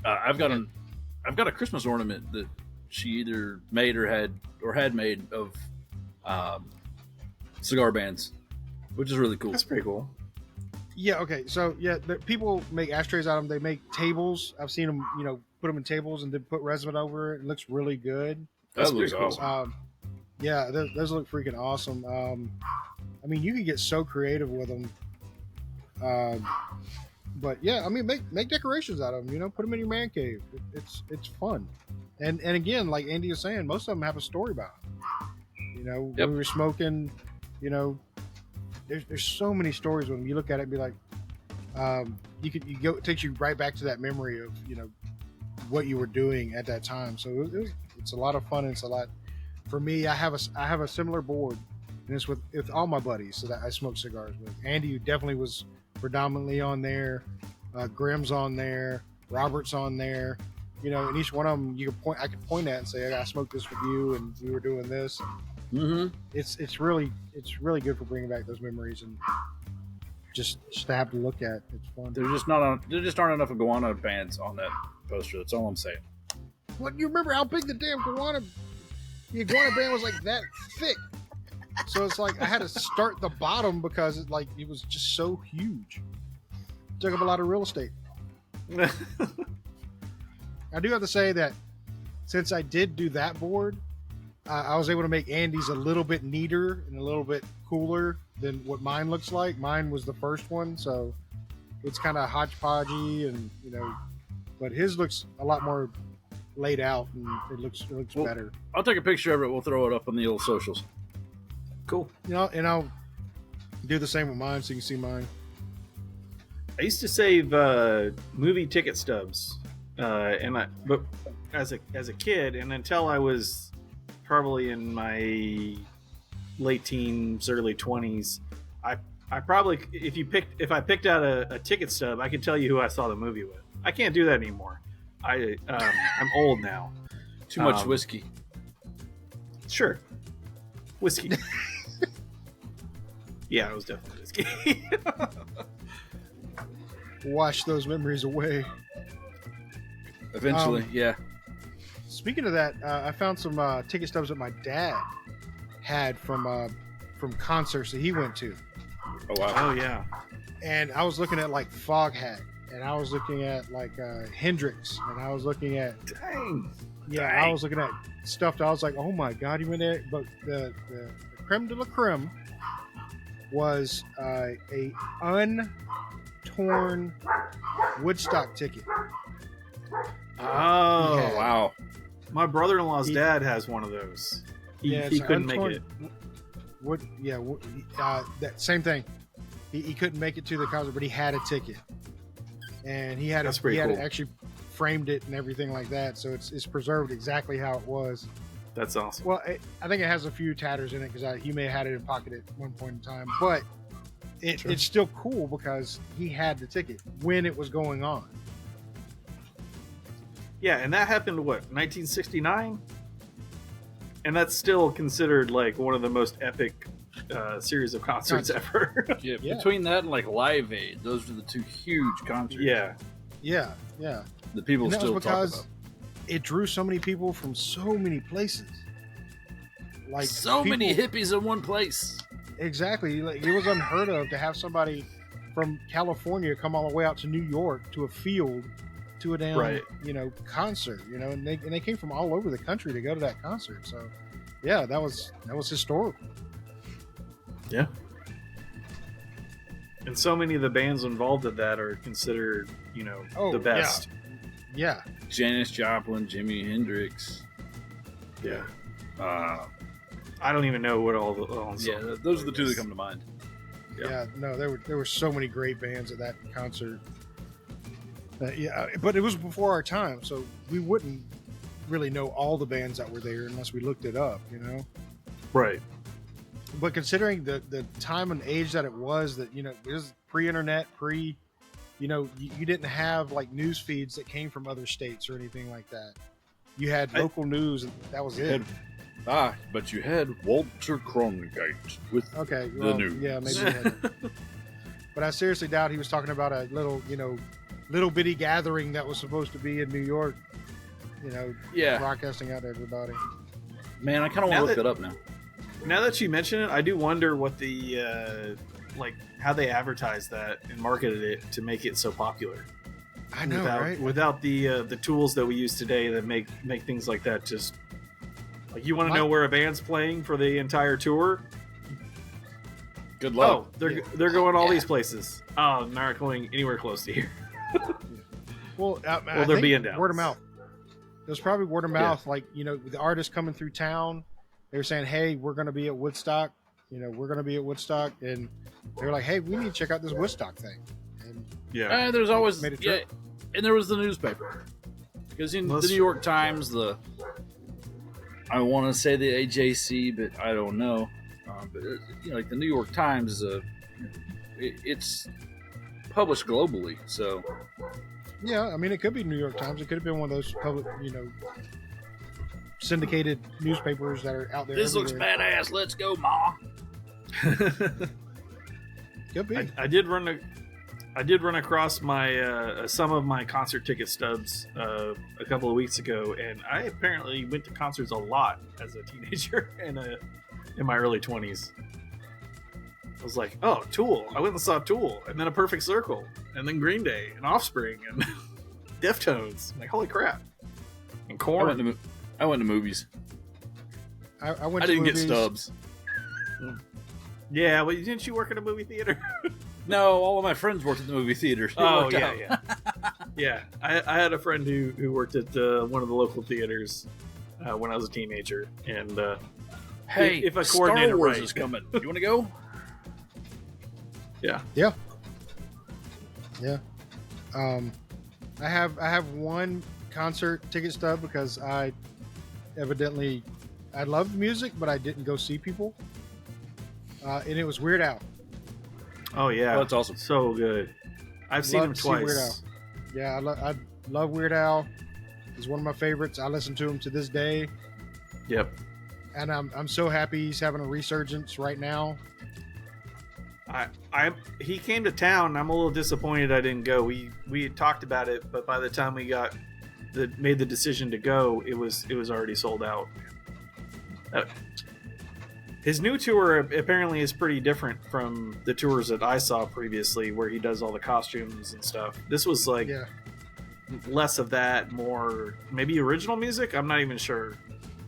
I've got a Christmas ornament that she either made or had made of cigar bands, which is really cool. That's pretty cool. Yeah, okay. So, people make ashtrays out of them. They make tables. I've seen them, put them in tables and then put resin over it. It looks really good. That looks pretty cool. awesome. Yeah, those look freaking awesome. I mean, you can get so creative with them. But yeah, I mean, make decorations out of them. Put them in your man cave. It's fun. And again, like Andy was saying, most of them have a story behind them. Yep. When we were smoking, there's so many stories with them. You look at it and be like, it takes you right back to that memory of what you were doing at that time. So it's a lot of fun. And it's a lot. For me, I have a similar board, and it's with all my buddies that I smoke cigars with. Andy definitely was predominantly on there. Grim's on there. Robert's on there. And each one of them I could point at and say, I smoked this with you, and we were doing this. Mm-hmm. It's really good for bringing back those memories and just to have to look at. It's fun. There just aren't enough iguana bands on that poster. That's all I'm saying. What, you remember how big the iguana band was, like that thick? So it's like I had to start the bottom because it was just so huge. Took up a lot of real estate. I do have to say that since I did do that board, I was able to make Andy's a little bit neater and a little bit cooler than what mine looks like. Mine was the first one, so it's kind of hodgepodgey, and but his looks a lot more laid out, and it looks better. I'll take a picture of it. We'll throw it up on the old socials. Cool. And I'll do the same with mine, so you can see mine. I used to save movie ticket stubs But as a kid, and until I was probably in my late teens, early 20s, I probably if I picked out a ticket stub, I could tell you who I saw the movie with. I can't do that anymore. I'm old now. Too much whiskey. Sure, whiskey. Yeah, it was definitely whiskey. Wash those memories away. Eventually, yeah. Speaking of that, I found some ticket stubs that my dad had from concerts that he went to. Oh wow. Oh yeah. And I was looking at like Foghat, and I was looking at like Hendrix, and I was looking at Dang. I was looking at stuff that I was like, oh my god, you went there. But the creme de la creme was a untorn Woodstock ticket. Oh Yeah. Wow. My brother-in-law's dad has one of those. He couldn't make it. That same thing. He couldn't make it to the concert, but he had a ticket, and he had That's pretty cool. actually framed it and everything like that, so it's preserved exactly how it was. That's awesome. Well, I think it has a few tatters in it because he may have had it in pocket at one point in time, but it's still cool because he had the ticket when it was going on. Yeah, and that happened what, 1969? And that's still considered like one of the most epic series of concerts ever. Yeah, Yeah. between that and like Live Aid, those are the two huge concerts. Yeah. Yeah. that people And that still was talk because about. it drew so many people from so many places. Like So many hippies in one place. Exactly. Like, it was unheard of to have somebody from California come all the way out to New York to a field to a damn concert, and they came from all over the country to go to that concert. So yeah, that was historical. Yeah. And so many of the bands involved in that are considered, the best. Yeah. Janis Joplin, Jimi Hendrix. Yeah. I don't even know what all the those are the two that come to mind. Yeah. No, there were so many great bands at that concert. But it was before our time, so we wouldn't really know all the bands that were there unless we looked it up, Right. But considering the time and age that it was, that it was pre-internet, you didn't have like news feeds that came from other states or anything like that. You had local news, and that was it. But you had Walter Cronkite with Okay, the news. yeah, maybe. We had it. But I seriously doubt he was talking about a little bitty gathering that was supposed to be in New York. Broadcasting out to everybody. Man, I kind of want to look it up now. Now that you mention it, I do wonder what the how they advertised that and marketed it to make it so popular. I know, right? Without the tools that we use today that make things like that just like, you want to know where a band's playing for the entire tour? Good luck. Oh, they're going all these places. Oh, not going anywhere close to here. Well, they're being down. Word of mouth. It was probably word of mouth. Like, the artists coming through town, they were saying, "Hey, we're going to be at Woodstock. We're going to be at Woodstock," and they were like, "Hey, we need to check out this Woodstock thing." And there's always made a trip. and there was the newspaper, because in the New York Times, I want to say the AJC, but I don't know. But like the New York Times is it's published globally, so. Yeah, I mean, it could be New York Times. It could have been one of those public, syndicated newspapers that are out there. This looks badass. Let's go, Ma. Could be. I did run across my some of my concert ticket stubs a couple of weeks ago, and I apparently went to concerts a lot as a teenager and in my early 20s. I was like, oh, Tool. I went and saw Tool, and then A Perfect Circle, and then Green Day, and Offspring, and Deftones. I'm like, holy crap. And Korn. I went to movies. I didn't get stubs. Yeah, well, didn't you work in a movie theater? No, all of my friends worked at the movie theaters. Yeah. Yeah, I had a friend who worked at one of the local theaters when I was a teenager, and hey, if I Star coordinated Wars right. is coming. You want to go? Yeah. Yeah. I have one concert ticket stub because I loved music, but I didn't go see people, and it was Weird Al. Oh yeah, Oh, that's awesome. So good. I've seen him Love to see Weird twice. Al. Yeah, I love Weird Al. He's one of my favorites. I listen to him to this day, Yep. and I'm so happy he's having a resurgence right now. He came to town. I'm a little disappointed I didn't go. We had talked about it, but by the time we made the decision to go, it was already sold out. His new tour apparently is pretty different from the tours that I saw previously, where he does all the costumes and stuff. This was like less of that, more maybe original music. I'm not even sure,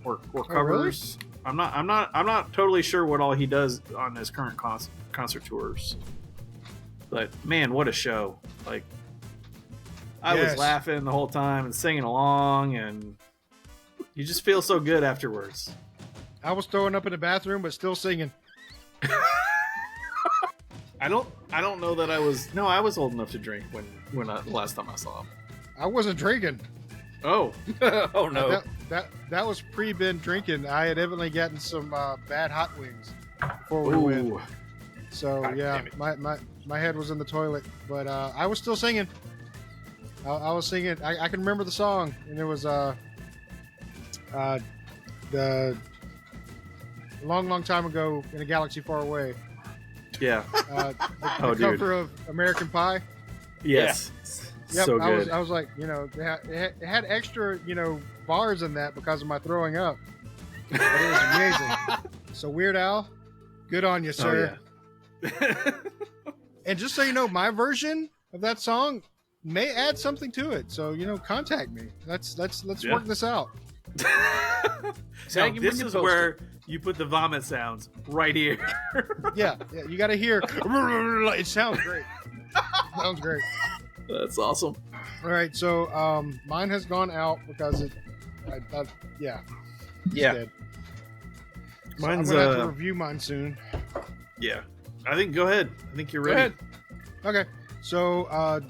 or covers. Oh, really? I'm not totally sure what all he does on his current concert tours. But man, what a show! Like I was laughing the whole time and singing along, and you just feel so good afterwards. I was throwing up in the bathroom, but still singing. I don't know that I was. No, I was old enough to drink when the last time I saw him. I wasn't drinking. Oh, Oh no. That was pre-bin drinking. I had evidently gotten some bad hot wings before we went. ooh, So God yeah, damn it. my head was in the toilet, but I was still singing. I was singing. I can remember the song, and it was the long time ago in a galaxy far away. yeah, The Oh, dude. cover of American Pie. yes, Yep, so good. I was like, it had extra, bars in that because of my throwing up. But it was amazing. So Weird Al, good on you, sir. Oh, yeah. And just so you know, my version of that song may add something to it. So contact me. Let's Yeah. work this out. Now, this is where you put the vomit sounds right here. Yeah, you got to hear. It sounds great. Sounds great. That's awesome. All right, so mine has gone out because it's Yeah. dead. So Mine's I'm gonna have to review mine soon. yeah. I think go ahead. I think you're Go ready. ahead. Okay, so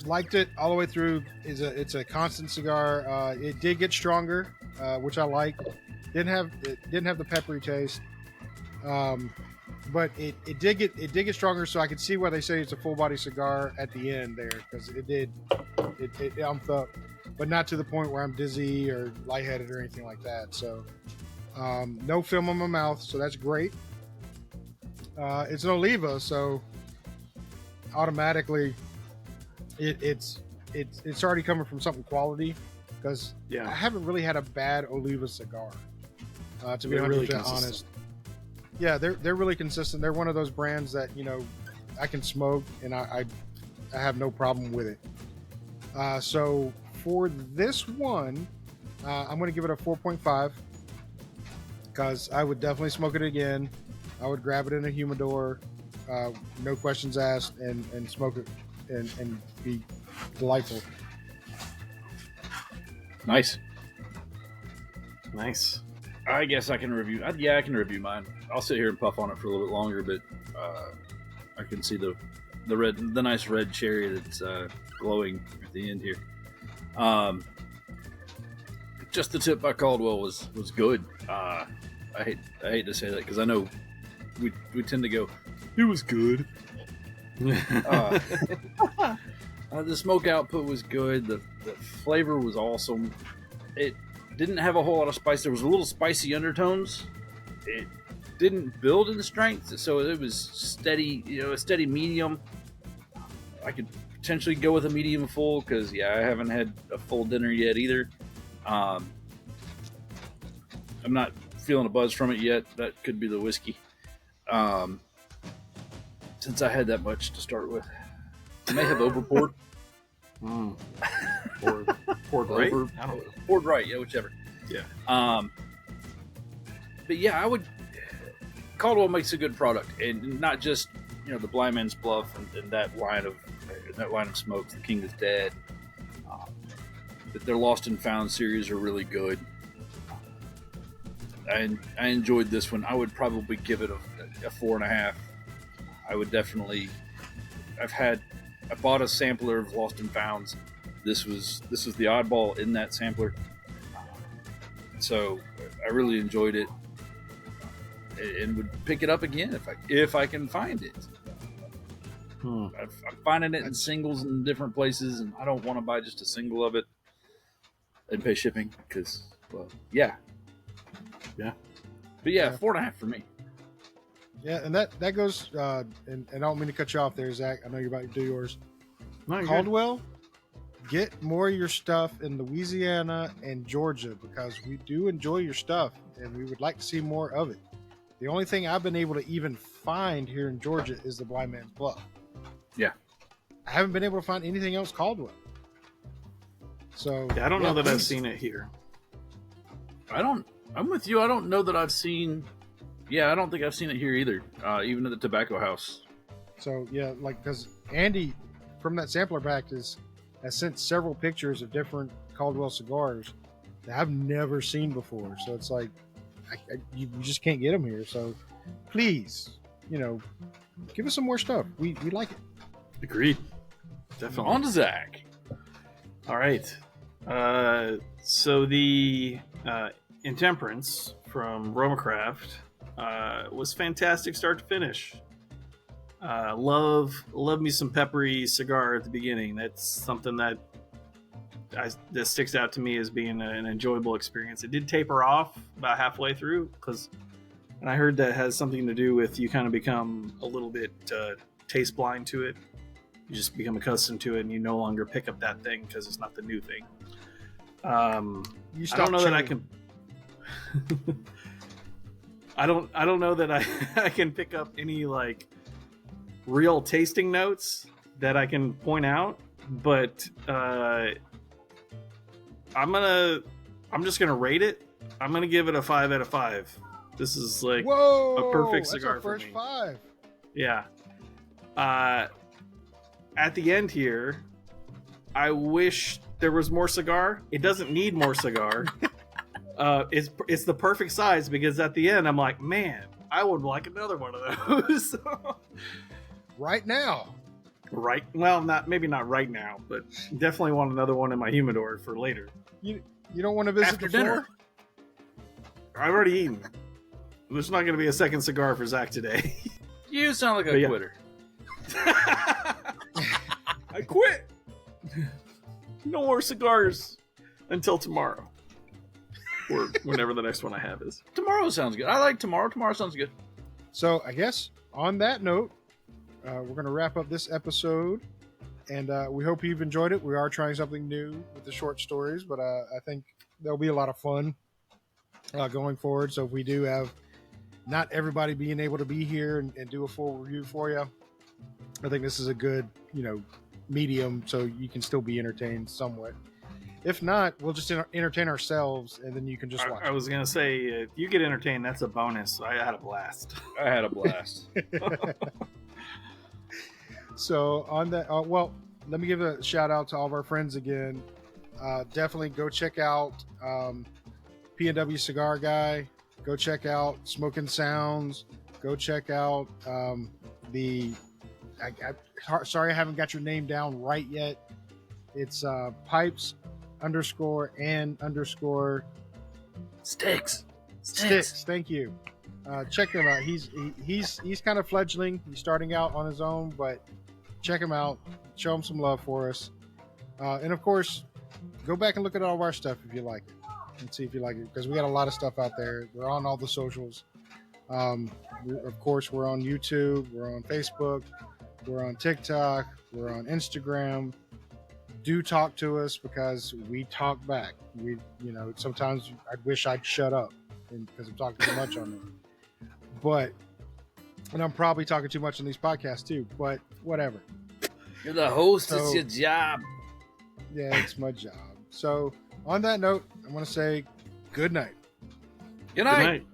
liked it all the way through. It's a constant cigar. It did get stronger, which I like. Didn't have the peppery taste, but it did get stronger. So I could see why they say it's a full body cigar at the end there, because it umped up, but not to the point where I'm dizzy or lightheaded or anything like that. So no film on my mouth, so that's great. It's an Oliva, so automatically it's already coming from something quality, because I haven't really had a bad Oliva cigar, to be They're 100% really honest. consistent. Yeah, they're really consistent. They're one of those brands that I can smoke and I have no problem with it. So for this one, I'm going to give it a 4.5, because I would definitely smoke it again. I would grab it in a humidor, no questions asked, and smoke it and be delightful. Nice. Nice. I guess I can review. Yeah, I can review mine. I'll sit here and puff on it for a little bit longer, but I can see the nice red cherry that's glowing at the end here. Just the Tip by Caldwell was good. I hate to say that, because I know we tend to go, it was good. The smoke output was good. The flavor was awesome. It didn't have a whole lot of spice. There was a little spicy undertones. It didn't build in strength, so it was steady. A steady medium. I could potentially go with a medium full, because I haven't had a full dinner yet either. I'm not feeling a buzz from it yet. That could be the whiskey. Since I had that much to start with, I may have overpoured. Poured right? I don't know. Poured right, whichever. Yeah. But I would. Caldwell makes a good product, and not just the Blind Man's Bluff and that line of smokes. The King is Dead. But their Lost and Found series are really good. I enjoyed this one. I would probably give it a 4.5. I would definitely. I bought a sampler of Lost and Founds. This was the oddball in that sampler. So I really enjoyed it, and would pick it up again if I can find it. I'm finding it in singles in different places, and I don't want to buy just a single of it and pay shipping because, well, yeah. But yeah, 4.5 for me. Yeah, and that goes. And I don't mean to cut you off there, Zach. I know you're about to do yours. No, you're Caldwell, get more of your stuff in Louisiana and Georgia because we do enjoy your stuff, and we would like to see more of it. The only thing I've been able to even find here in Georgia is the Blind Man's Bluff. Yeah. I haven't been able to find anything else Caldwell. So good. I don't know that please. I've seen it here. I'm with you. I don't know that I've seen. Yeah, I don't think I've seen it here either. Even at the tobacco house. So yeah, like because Andy from that sampler pack has sent several pictures of different Caldwell cigars that I've never seen before. So it's like you just can't get them here. So please, give us some more stuff. We like it. Agreed. Definitely. On to Zach. All right. So the Intemperance from Romacraft was fantastic start to finish. Love me some peppery cigar at the beginning. That's something that sticks out to me as being an enjoyable experience. It did taper off about halfway through and I heard that has something to do with you kind of become a little bit taste blind to it. You just become accustomed to it and you no longer pick up that thing because it's not the new thing. I don't know that I can. I don't know that I can pick up any like real tasting notes that I can point out, but I'm just gonna rate it. I'm gonna give it a 5 out of 5. This is like a perfect cigar that's our first for me. 5. Yeah. At the end here, I wish there was more cigar. It doesn't need more cigar. It's the perfect size because at the end I'm like, man, I would like another one of those. Right now. Right? Well, maybe not right now, but definitely want another one in my humidor for later. You don't want to visit After the dinner. floor? I've already eaten. There's not going to be a second cigar for Zach today. You sound like a quitter. I quit. No more cigars until tomorrow. Or whenever the next one I have is. Tomorrow sounds good. I like tomorrow. Tomorrow sounds good. So I guess on that note, we're going to wrap up this episode, and we hope you've enjoyed it. We are trying something new with the short stories, but I think there'll be a lot of fun going forward. So if we do have not everybody being able to be here and do a full review for you, I think this is a good, medium so you can still be entertained somewhat. If not, we'll just entertain ourselves, and then you can just watch. I was going to say, if you get entertained, that's a bonus. I had a blast. I had a blast. So on that, let me give a shout out to all of our friends again. Definitely go check out P&W Cigar Guy. Go check out Smoking Sounds. Go check out sorry I haven't got your name down right yet. It's Pipes _and_ Sticks. Thank you. Check him out. He's kind of fledgling. He's starting out on his own, but check him out. Show him some love for us. And of course, go back and look at all of our stuff if you like it, and see if you like it, because we got a lot of stuff out there. We're on all the socials. Of course, we're on YouTube. We're on Facebook. We're on TikTok. We're on Instagram. Do talk to us because we talk back. We, sometimes I wish I'd shut up because I'm talking too much on there. And I'm probably talking too much on these podcasts too, but whatever. You're the host. It's your job. Yeah, it's my job. So on that note, I want to say good night. Good night. Good night.